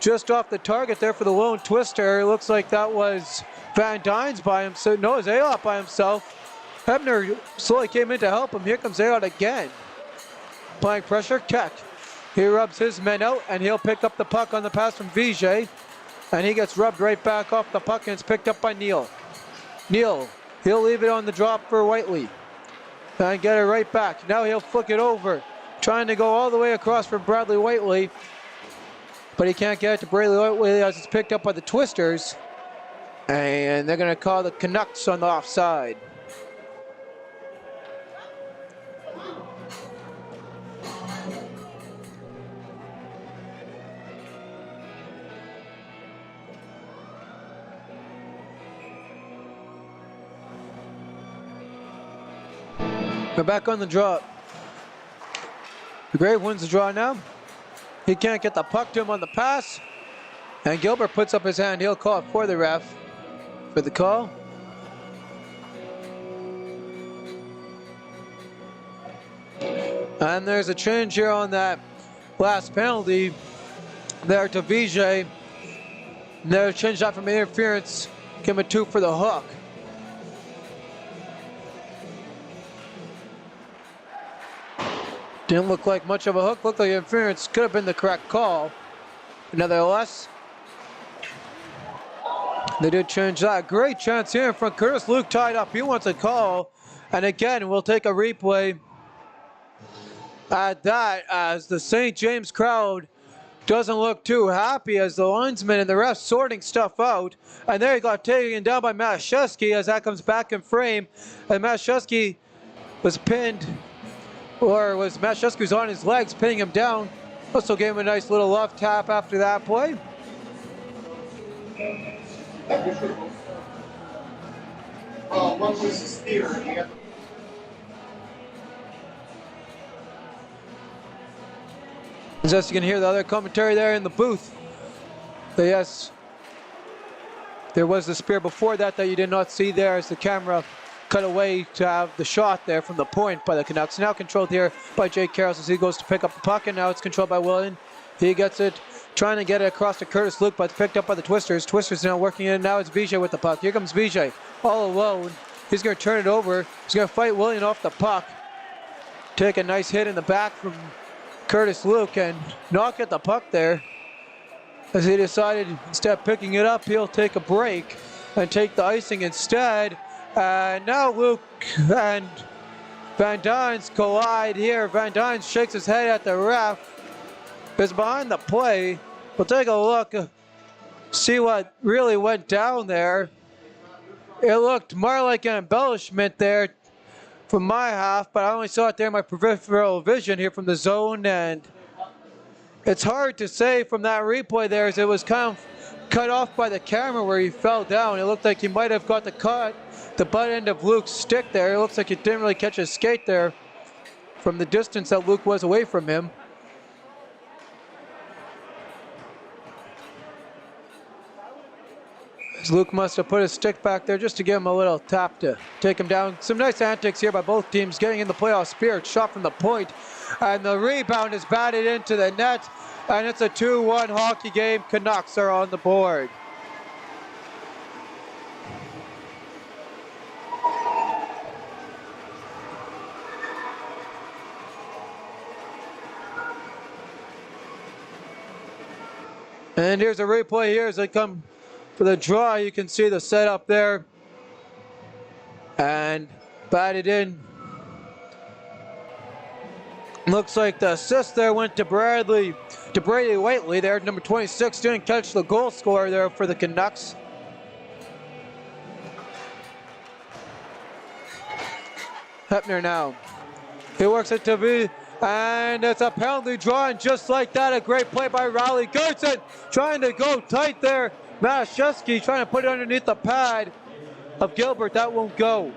just off the target there for the lone twister. It looks like that was Van Dyne's by himself. No, it's Ayotte by himself. Hebner slowly came in to help him. Here comes Ayotte again. Applying pressure, Keck. He rubs his men out, and he'll pick up the puck on the pass from Vijay. And he gets rubbed right back off the puck, and it's picked up by Neal. Neal, he'll leave it on the drop for Whiteley. And get it right back. Now he'll flick it over, trying to go all the way across for Bradley Whiteley. But he can't get it to Bradley Whiteley as it's picked up by the Twisters. And they're going to call the Canucks on the offside. We're back on the draw. The Grave wins the draw now. He can't get the puck to him on the pass. And Gilbert puts up his hand. He'll call it for the ref for the call. And there's a change here on that last penalty there to Vijay. And they'll change that from interference. Give him a 2 for the hook. Didn't look like much of a hook. Looked like interference. Could have been the correct call. Nevertheless, they did change that. Great chance here in front. Curtis Luke tied up. He wants a call. And again, we'll take a replay at that as the St. James crowd doesn't look too happy as the linesman and the refs sorting stuff out. And there he got taken down by Mashevsky as that comes back in frame. And Mashevsky was pinned, or was Mashevsky was on his legs, pinning him down. Also gave him a nice little love tap after that play. What was his theory? As you can hear the other commentary there in the booth. But yes, there was the spear before that you did not see there as the camera cut away to have the shot there from the point by the Canucks. Now controlled here by Jake Carrolls as he goes to pick up the puck, and now it's controlled by William. He gets it, trying to get it across to Curtis Luke, but it's picked up by the Twisters. Twisters now working in, now it's Vijay with the puck. Here comes Vijay, all alone. He's going to turn it over. He's going to fight William off the puck. Take a nice hit in the back from Curtis Luke and knock at the puck there. As he decided, instead of picking it up, he'll take a break and take the icing instead. And now Luke and Van Dynes collide here. Van Dynes shakes his head at the ref. Is behind the play. We'll take a look, see what really went down there. It looked more like an embellishment there from my half, but I only saw it there in my peripheral vision here from the zone, and it's hard to say from that replay there as it was kind of cut off by the camera where he fell down. It looked like he might have got the butt end of Luke's stick there. It looks like he didn't really catch his skate there from the distance that Luke was away from him. Luke must have put his stick back there just to give him a little tap to take him down. Some nice antics here by both teams getting in the playoff spirit. Shot from the point, and the rebound is batted into the net, and it's a 2-1 hockey game. Canucks are on the board. And here's a replay here as they come for the draw. You can see the setup there. And batted in. Looks like the assist there went to Brady Whiteley there. Number 26 didn't catch the goal scorer there for the Canucks. Hepner now. He works it to V. And it's a penalty draw, and just like that, a great play by Riley Gertson, trying to go tight there. Mashevsky trying to put it underneath the pad of Gilbert. That won't go.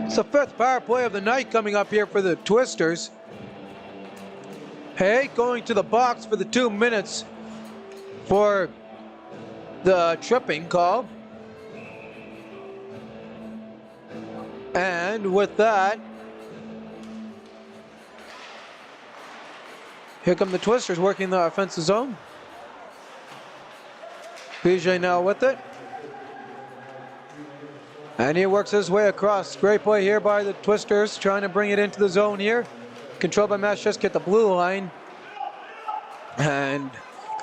It's the 5th power play of the night coming up here for the Twisters. Hey, going to the box for the 2 minutes for the tripping call. And with that, here come the Twisters working the offensive zone. BJ now with it. And he works his way across. Great play here by the Twisters, trying to bring it into the zone here. Controlled by Mashevsky at the blue line. And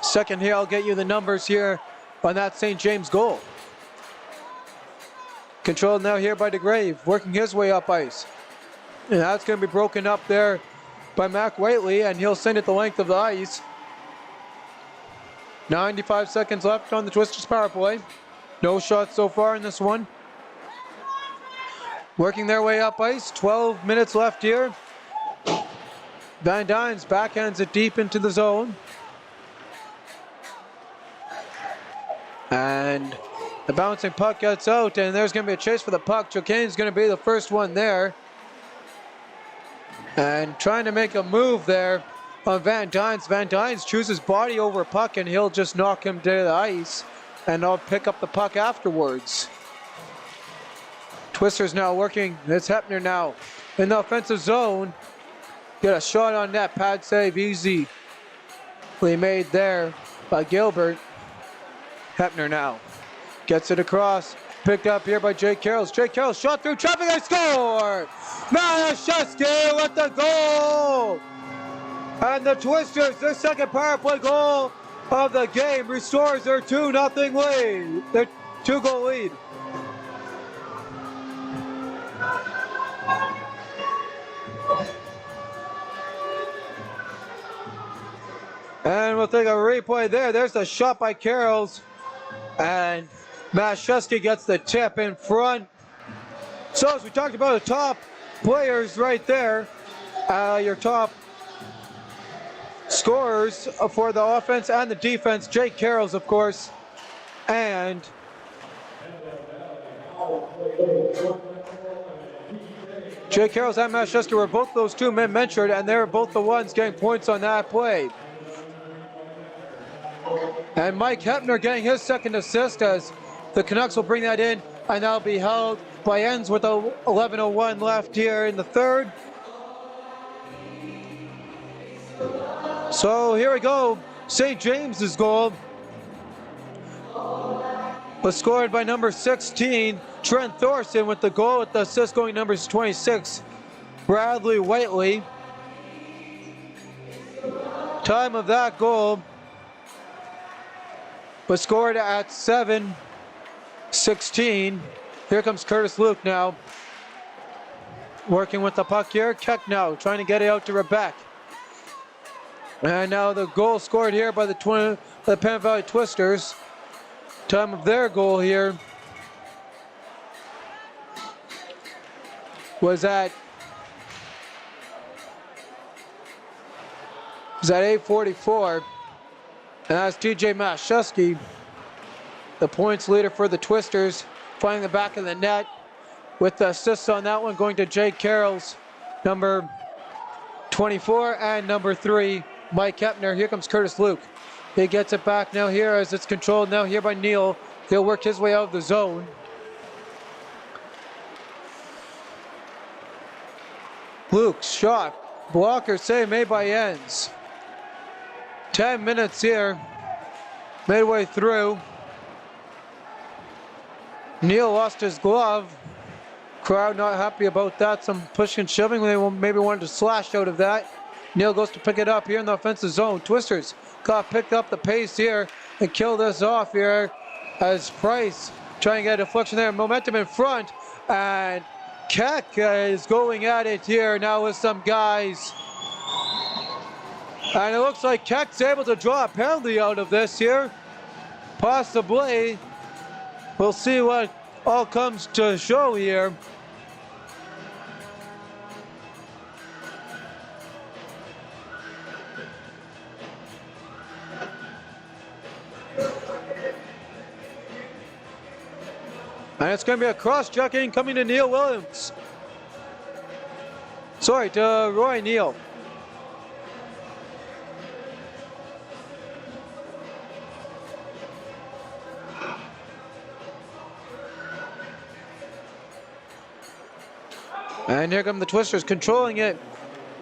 second here, I'll get you the numbers here on that St. James goal. Controlled now here by DeGrave, working his way up ice. And that's going to be broken up there by Mac Whiteley, and he'll send it the length of the ice. 95 seconds left on the Twisters power play. No shots so far in this one. Working their way up ice, 12 minutes left here. Van Dynes backhands it deep into the zone. And the bouncing puck gets out, and there's going to be a chase for the puck. Jokane's going to be the first one there. And trying to make a move there on Van Dynes. Van Dynes chooses body over puck, and he'll just knock him to the ice. And I'll pick up the puck afterwards. Twisters now working. It's Hepner now in the offensive zone. Get a shot on net. Pad save easy. Made there by Gilbert. Hepner now gets it across. Picked up here by Jake Carrolls. Jake Carrolls shot through traffic and score! Mashevsky with the goal! And the Twisters, their second power play goal of the game, restores their 2-0 lead. Their 2-goal lead. And we'll take a replay there. There's the shot by Carrolls. And Mashevsky gets the tip in front. So as we talked about the top players right there, your top scorers for the offense and the defense, Jake Carrolls, of course, and Jake Carrolls and Mashevsky were both those two men mentioned, and they were both the ones getting points on that play. And Mike Hepner getting his second assist as the Canucks will bring that in, and that'll be held by ends with 11:01 left here in the third. So here we go. St. James's goal was scored by number 16, Trent Thorson, with the goal, with the assist going numbers 26, Bradley Whiteley. Time of that goal was scored at 7:16. Here comes Curtis Luke now. Working with the puck here. Keck now trying to get it out to Rebek. And now the goal scored here by the Penn Valley Twisters. Time of their goal here was at 8:44. And that's TJ Mashewski, the points leader for the Twisters, finding the back of the net with the assists on that one going to Jake Carroll's number 24 and number 3, Mike Kepner. Here comes Curtis Luke. He gets it back now here as it's controlled now here by Neal. He'll work his way out of the zone. Luke's shot. Blocker save made by Enns. 10 minutes here. Midway through. Neal lost his glove. Crowd not happy about that. Some pushing and shoving. They maybe wanted to slash out of that. Neal goes to pick it up here in the offensive zone. Twisters picked up the pace here and kill this off here as Price trying to get a deflection there. Momentum in front, and Keck is going at it here now with some guys. And it looks like Keck's able to draw a penalty out of this here. Possibly. We'll see what all comes to show here. And it's going to be a cross-checking coming to Neal Williams. Sorry, to Roy Neal. And here come the Twisters controlling it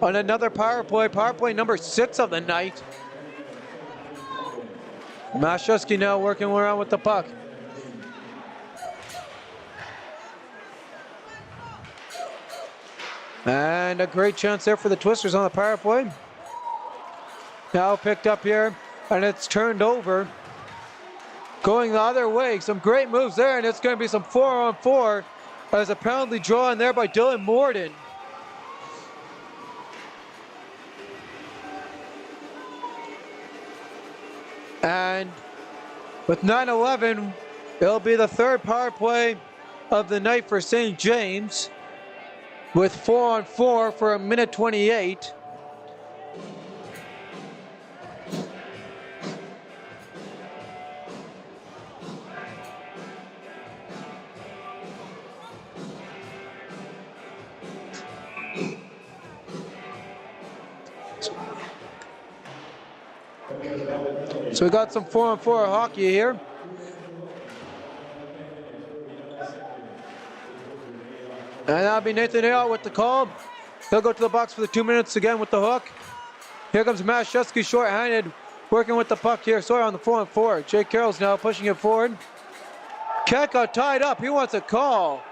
on another power play number 6 of the night. Mashewski now working around with the puck. And a great chance there for the Twisters on the power play. Now picked up here, and it's turned over. Going the other way, some great moves there, and it's going to be some 4-on-4 as a penalty drawn there by Dylan Morden. And with 9:11, it'll be the third power play of the night for St. James, with 4-on-4 for 1:28. So we got some 4-on-4 hockey here. And that'll be Nathan Hale with the call. He'll go to the box for the 2 minutes again with the hook. Here comes Mashewski short-handed, working with the puck here. Sorry, on the 4-on-4. Jake Carroll's now pushing it forward. Keck got tied up. He wants a call.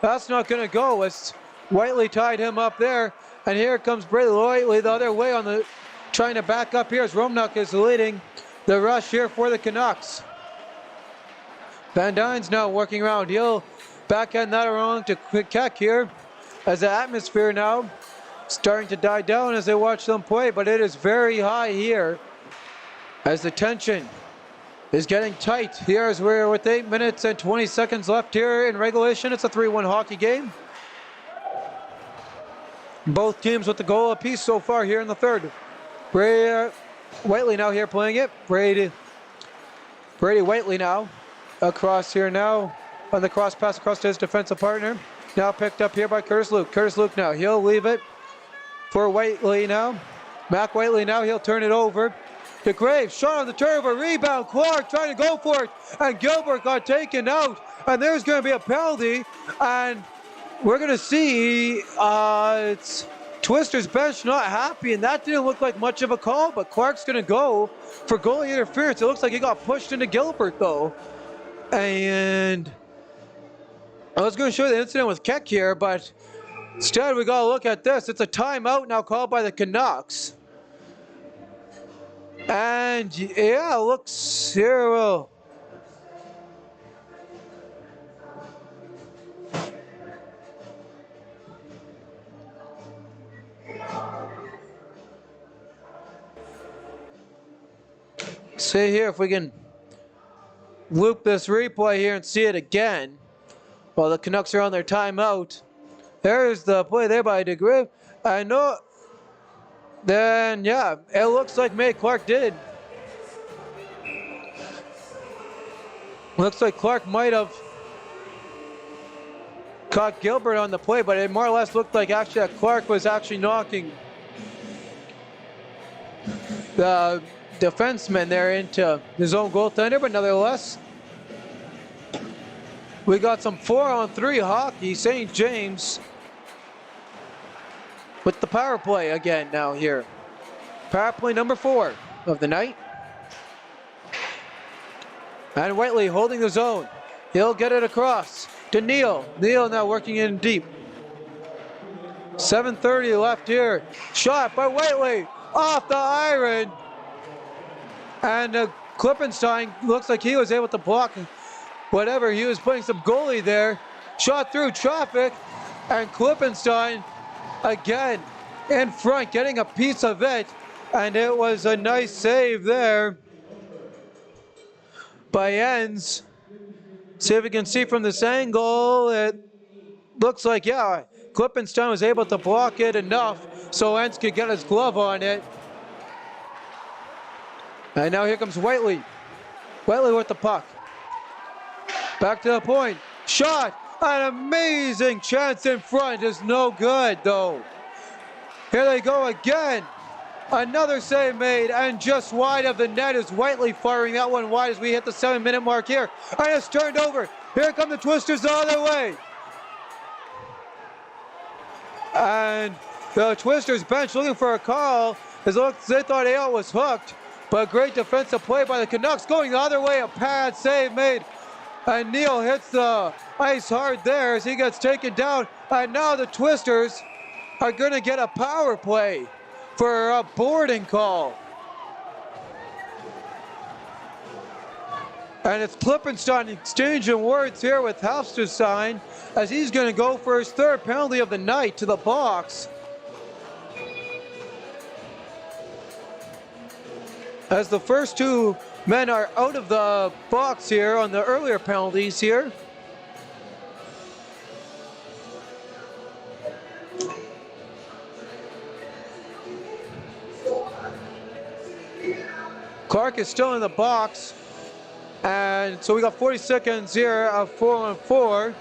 That's not going to go. It's Whiteley tied him up there. And here comes Brady Whiteley the other way on the trying to back up here as Romnuk is leading the rush here for the Canucks. Van Dyne's now working around. He'll backhand that around to Keck here as the atmosphere now starting to die down as they watch them play, but it is very high here as the tension is getting tight here as we're with 8 minutes and 20 seconds left here in regulation. It's a 3-1 hockey game. Both teams with the goal apiece so far here in the third. Whiteley now here playing it. Brady Whiteley now across here now on the cross pass across to his defensive partner. Now picked up here by Curtis Luke. Curtis Luke now, he'll leave it for Whiteley now. Mac Whiteley now, he'll turn it over to Graves. Shot on the turnover, rebound. Clark trying to go for it, and Gilbert got taken out. And there's going to be a penalty, and we're going to see it's Twisters bench not happy, and that didn't look like much of a call, but Clark's going to go for goalie interference. It looks like he got pushed into Gilbert, though. And I was going to show you the incident with Keck here, but instead we got to look at this. It's a timeout now called by the Canucks. And yeah, looks here. Well, see here if we can loop this replay here and see it again while the Canucks are on their timeout. There's the play there by DeGriff. I know. Then yeah, it looks like May Clark did. Looks like Clark might have caught Gilbert on the play, but it more or less looked like actually that Clark was actually knocking the defenseman there into his own goaltender, but nevertheless, we got some 4-on-3 hockey. St. James with the power play again now here. Power play number 4 of the night. And Whiteley holding the zone. He'll get it across to Neal. Neal now working in deep. 7:30 left here. Shot by Whiteley off the iron. And Klippenstein looks like he was able to block whatever. He was putting some goalie there. Shot through traffic. And Klippenstein again in front, getting a piece of it. And it was a nice save there by Enns. See if we can see from this angle. It looks like, yeah, Klippenstein was able to block it enough so Enns could get his glove on it. And now here comes Whiteley. Whiteley with the puck. Back to the point. Shot. An amazing chance in front is no good, though. Here they go again. Another save made, and just wide of the net is Whiteley firing that one wide as we hit the 7-minute mark here. And it's turned over. Here come the Twisters the other way. And the Twisters bench looking for a call. As they thought AL was hooked. But great defensive play by the Canucks going the other way. A pad save made. And Neal hits the ice hard there as he gets taken down. And now the Twisters are going to get a power play for a boarding call. And it's Klippenstein exchanging words here with Halfsterstein as he's going to go for his 3rd penalty of the night to the box. As the first 2 men are out of the box here on the earlier penalties here. Clark is still in the box, and so we got 40 seconds here of 4-on-4.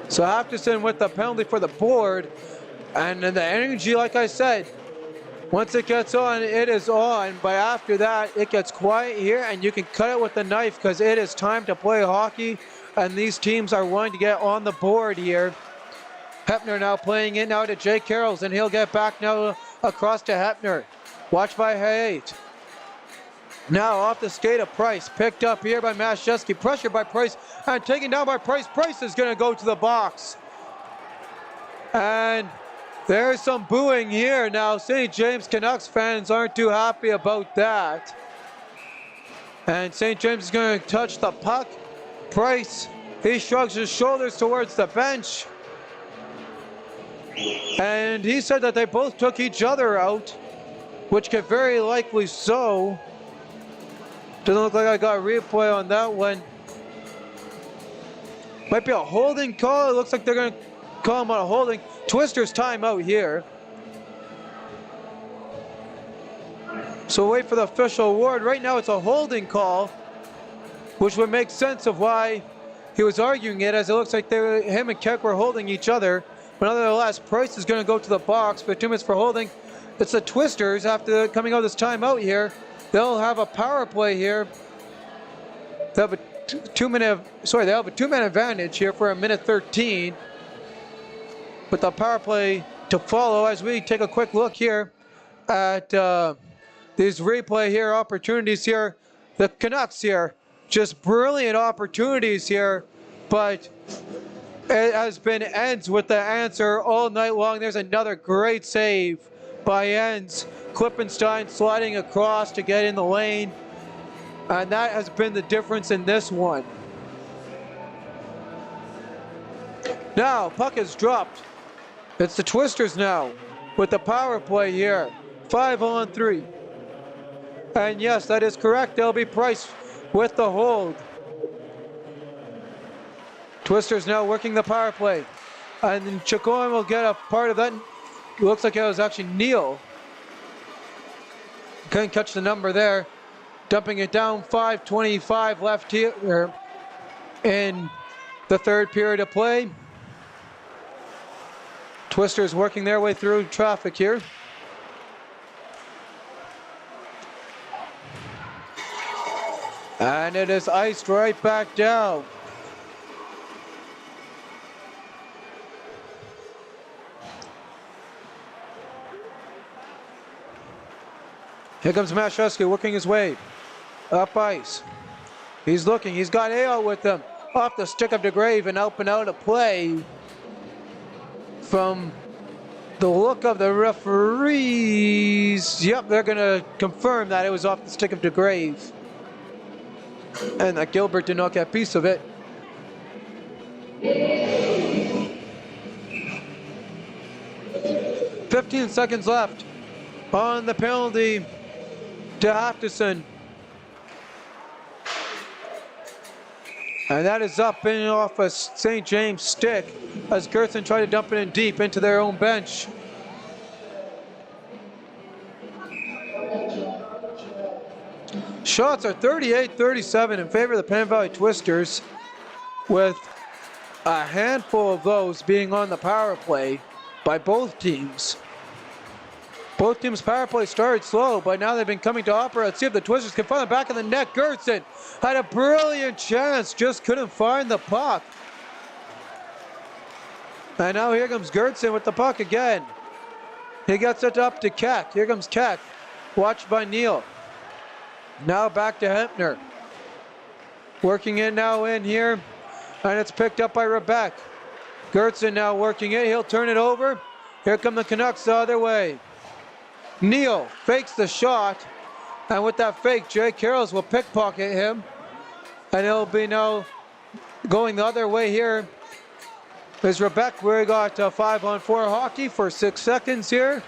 So Halfterson with the penalty for the board, and then the energy, like I said, once it gets on, it is on, but after that, it gets quiet here, and you can cut it with the knife because it is time to play hockey, and these teams are wanting to get on the board here. Hepner now playing it now to Jake Carrolls, and he'll get back now across to Hepner. Watched by Haight. Now off the skate of Price, picked up here by Mashevsky, pressured by Price, and taken down by Price. Price is going to go to the box. And there's some booing here. Now St. James Canucks fans aren't too happy about that. And St. James is going to touch the puck. Price, he shrugs his shoulders towards the bench. And he said that they both took each other out, which could very likely so. Doesn't look like I got a replay on that one. Might be a holding call. It looks like they're going to call him on a holding. Twisters timeout here. So wait for the official award. Right now it's a holding call, which would make sense of why he was arguing it, as it looks like him and Keck were holding each other. But nonetheless, Price is going to go to the box for 2 minutes for holding. It's the Twisters after coming out of this timeout here. They'll have a power play here. They'll have a they'll have a 2-minute advantage here for 1:13. With the power play to follow as we take a quick look here at these replay here opportunities here. The Canucks here, just brilliant opportunities here, but It has been Enns with the answer all night long. There's another great save by Enns. Klippenstein sliding across to get in the lane. And that has been the difference in this one. Now, puck is dropped. It's the Twisters now with the power play here. 5-on-3. And yes, that is correct. They'll be Price with the hold. Twisters now working the power play. And Chicoine will get a part of that. It looks like it was actually Neal. Couldn't catch the number there. Dumping it down, 5:25 left here in the third period of play. Twisters working their way through traffic here. And it is iced right back down. Here comes Mashewski working his way up ice. He's looking, he's got AO with him. Off the stick of DeGrave and up and out of play. From the look of the referees, yep, they're going to confirm that it was off the stick of DeGrave. And that Gilbert did not get a piece of it. "15 seconds left on the penalty to Hafterson. And that is up and off a St. James stick as Gertson tried to dump it in deep into their own bench. Shots are 38-37 in favor of the Penn Valley Twisters, with a handful of those being on the power play by both teams. Both teams' power play started slow, but now they've been coming to opera. Let's see if the Twisters can find the back of the net. Gertson had a brilliant chance, just couldn't find the puck. And now here comes Gertson with the puck again. He gets it up to Keck. Here comes Keck, watched by Neal. Now back to Hempner. Working it now in here, and it's picked up by Rebeck. Gertson now working it. He'll turn it over. Here come the Canucks the other way. Neal fakes the shot, and with that fake, Jay Carrolls will pickpocket him, and it'll be now going the other way here. There's Rebeck, where he got 5-on-4 hockey for 6 seconds here.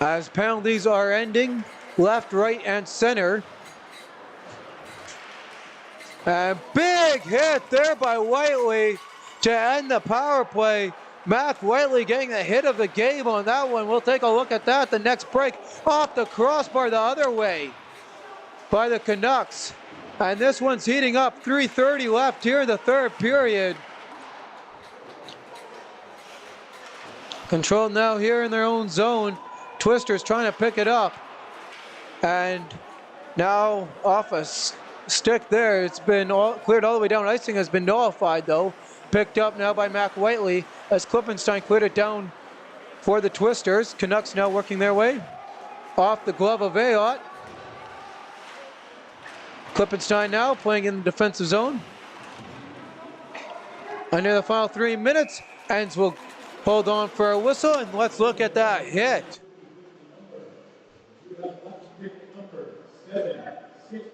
As penalties are ending, left, right, and center. And big hit there by Whiteley to end the power play. Mac Whiteley getting the hit of the game on that one. We'll take a look at that the next break. Off the crossbar the other way by the Canucks. And this one's heating up. 3:30 left here in the third period. Controlled now here in their own zone. Twisters trying to pick it up. And now off a stick there. It's been cleared all the way down. Icing has been nullified though. Picked up now by Mac Whiteley as Klippenstein cleared it down for the Twisters. Canucks now working their way off the glove of Ayotte. Klippenstein now playing in the defensive zone. Under the final 3 minutes, Enns will hold on for a whistle, and let's look at that hit.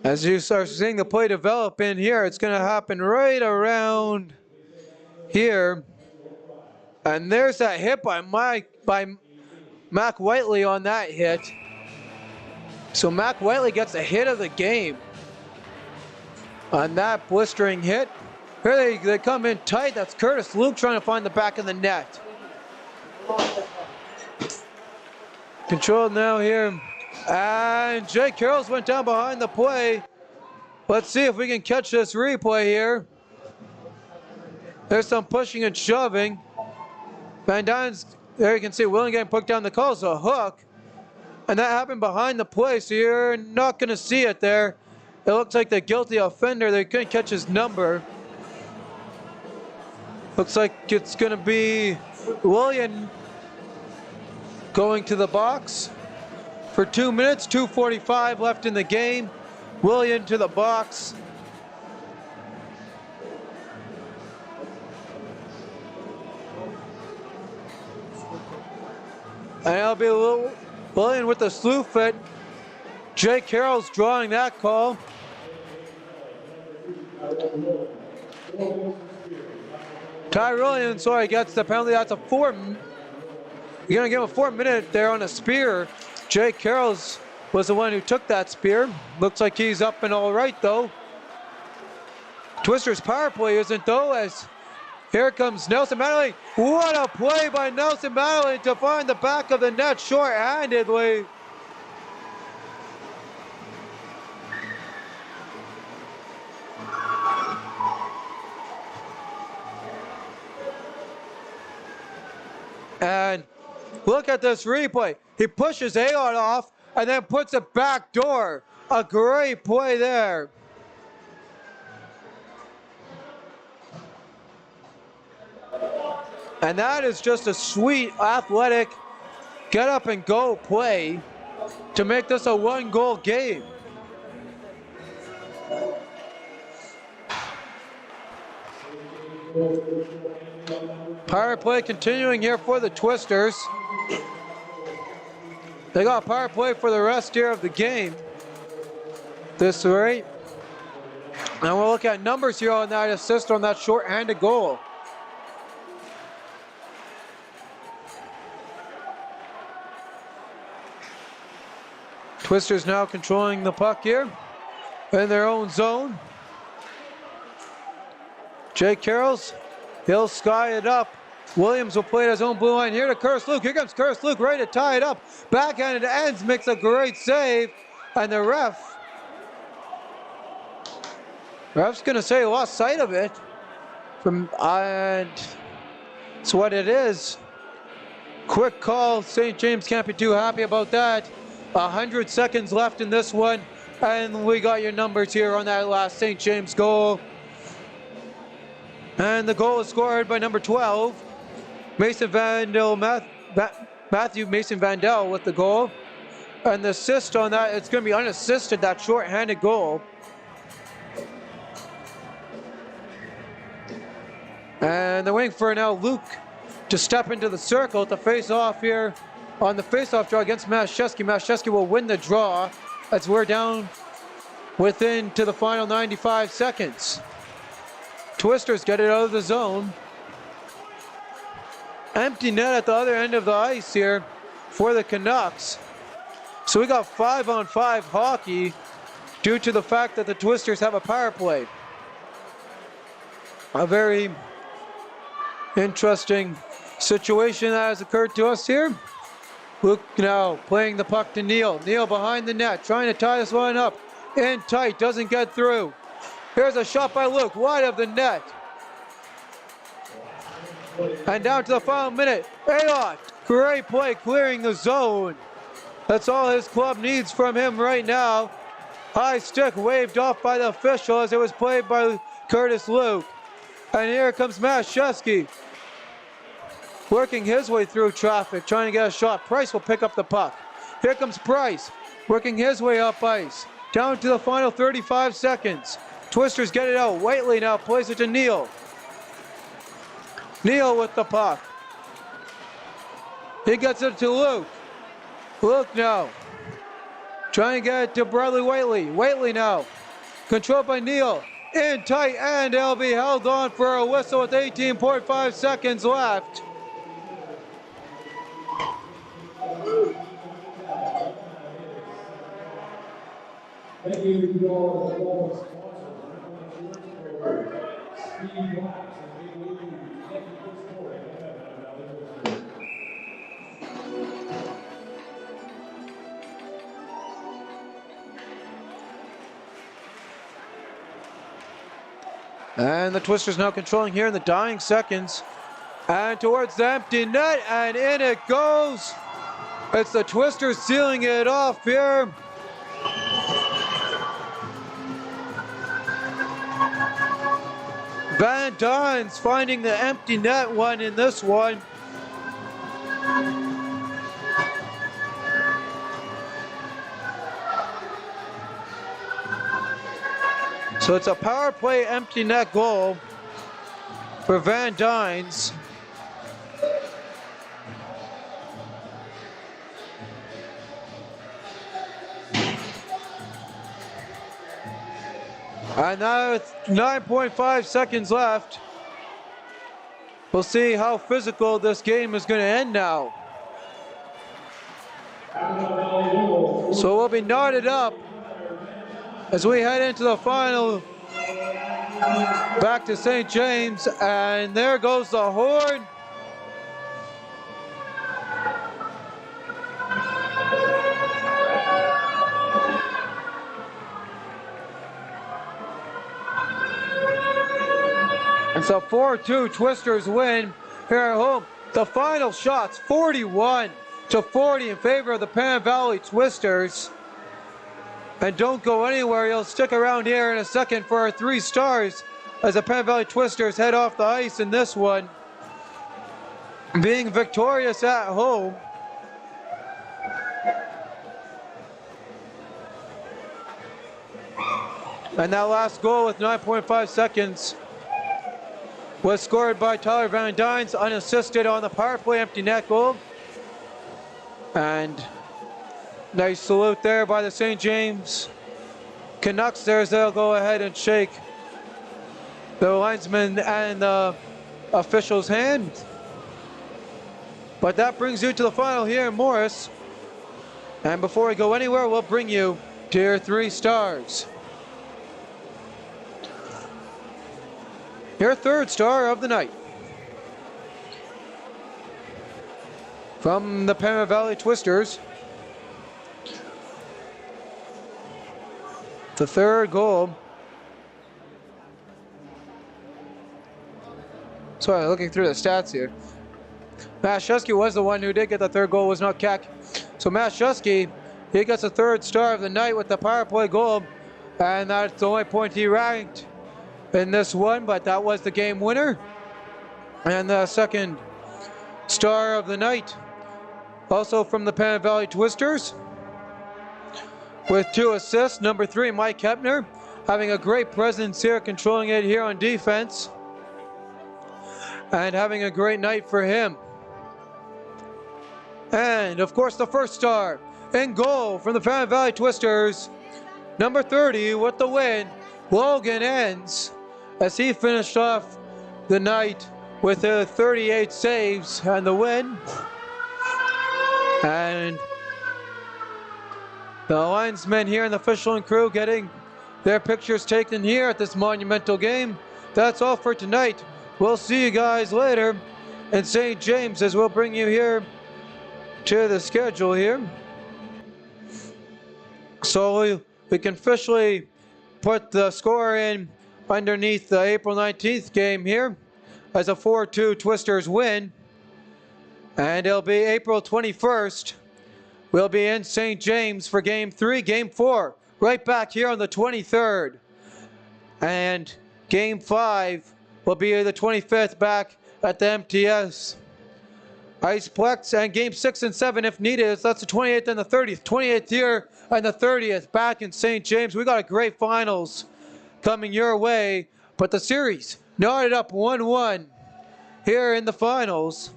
As you start seeing the play develop in here, it's going to happen right around here. And there's that hit by Mac Whiteley on that hit. So Mac Whiteley gets a hit of the game on that blistering hit. Here they come in tight. That's Curtis Luke trying to find the back of the net. Controlled now here. And Jake Carrolls went down behind the play. Let's see if we can catch this replay here. There's some pushing and shoving. Van Duyn's, there you can see William getting put down. The call's a hook. And that happened behind the play, so you're not going to see it there. It looks like the guilty offender, they couldn't catch his number. Looks like it's going to be William going to the box for 2 minutes, 2:45 left in the game. William to the box. And it'll be William with the slew fit. Jake Carroll's drawing that call. Ty Williams, sorry, gets the penalty. That's a 4. You're going to give him a 4-minute there on a spear. Jake Carroll's was the one who took that spear. Looks like he's up and all right, though. Twister's power play isn't, though, as here comes Nelson Madeline. What a play by Nelson Madeline to find the back of the net short-handedly. And look at this replay. He pushes Aon off and then puts it back door. A great play there. And that is just a sweet, athletic, get up and go play to make this a 1-goal game. Power play continuing here for the Twisters. They got power play for the rest here of the game. This rate. And we'll look at numbers here on that assist on that short-handed goal. Twisters now controlling the puck here in their own zone. Jake Carrolls, he'll sky it up. Williams will play at his own blue line here to Curtis Luke. Here comes Curtis Luke, ready to tie it up. Backhanded ends, makes a great save. And the ref's gonna say lost sight of it. And it's what it is. Quick call, St. James can't be too happy about that. 100 seconds left in this one. And we got your numbers here on that last St. James goal. And the goal is scored by number 12, Mason Vandal, Matthew Mason Vandal with the goal. And the assist on that, it's going to be unassisted, that short-handed goal. And they're waiting for now Luke to step into the circle to face off here on the face-off draw against Mashewski. Mashewski will win the draw as we're down within to the final 95 seconds. Twisters get it out of the zone. Empty net at the other end of the ice here for the Canucks. So we got 5-on-5 hockey due to the fact that the Twisters have a power play. A very interesting situation that has occurred to us here. Luke now playing the puck to Neal. Neal behind the net, trying to tie this one up. In tight, doesn't get through. Here's a shot by Luke, wide of the net. And down to the final minute. Aylott, great play, clearing the zone. That's all his club needs from him right now. High stick waved off by the official as it was played by Curtis Luke. And here comes Mashewski, working his way through traffic, trying to get a shot. Price will pick up the puck. Here comes Price, working his way up ice. Down to the final 35 seconds. Twisters get it out. Whiteley now plays it to Neal. Neal with the puck. He gets it to Luke. Luke now trying to get it to Bradley Whiteley. Whiteley now controlled by Neal. In tight, and it'll be held on for a whistle with 18.5 seconds left. Thank you to all the sponsors. Speed Wax and the Twisters now controlling here in the dying seconds. And towards the empty net, and in it goes. It's the Twisters sealing it off here. Van Duyn's finding the empty net one in this one. So it's a power play empty net goal for Van Duyn's. And now with 9.5 seconds left, we'll see how physical this game is going to end now. So we'll be knotted up as we head into the final back to St. James, and there goes the horn. It's a 4-2 Twisters win here at home. The final shots, 41-40 in favor of the Pan Valley Twisters. And don't go anywhere, you'll stick around here in a second for our 3 stars as the Pan Valley Twisters head off the ice in this one, being victorious at home. And that last goal with 9.5 seconds was scored by Tyler Van Dynes, unassisted on the power play empty net goal. And nice salute there by the St. James Canucks there as they'll go ahead and shake the linesman and the official's hand. But that brings you to the final here in Morris. And before we go anywhere, we'll bring you to your 3 stars. Your 3rd star of the night, from the Pembina Valley Twisters, the 3rd goal. Sorry, looking through the stats here. Matt Shusky was the one who did get the 3rd goal, was not Keck. So Matt Shusky, he gets the 3rd star of the night with the power play goal, and that's the only point he ranked in this one, but that was the game winner. And the 2nd star of the night, also from the Pan Valley Twisters, with 2 assists. Number 3, Mike Kepner, having a great presence here, controlling it here on defense, and having a great night for him. And of course, the 1st star in goal from the Pan Valley Twisters, number 30 with the win, Logan Enns, as he finished off the night with 38 saves and the win. And the linesmen here and the official and crew getting their pictures taken here at this monumental game. That's all for tonight. We'll see you guys later in St. James as we'll bring you here to the schedule here. So we can officially put the score in underneath the April 19th game here as a 4-2 Twisters win. And it'll be April 21st. We'll be in St. James for Game 3, Game 4, right back here on the 23rd. And Game 5 will be the 25th back at the MTS Iceplex. And Game 6 and 7, if needed, that's the 28th and the 30th. 28th here and the 30th back in St. James. We got a great finals coming your way, but the series knotted up 1-1 here in the finals.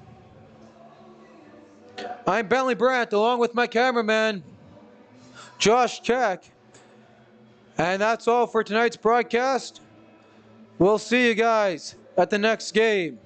I'm Bentley Brandt along with my cameraman Josh Keck, and that's all for tonight's broadcast. We'll see you guys at the next game.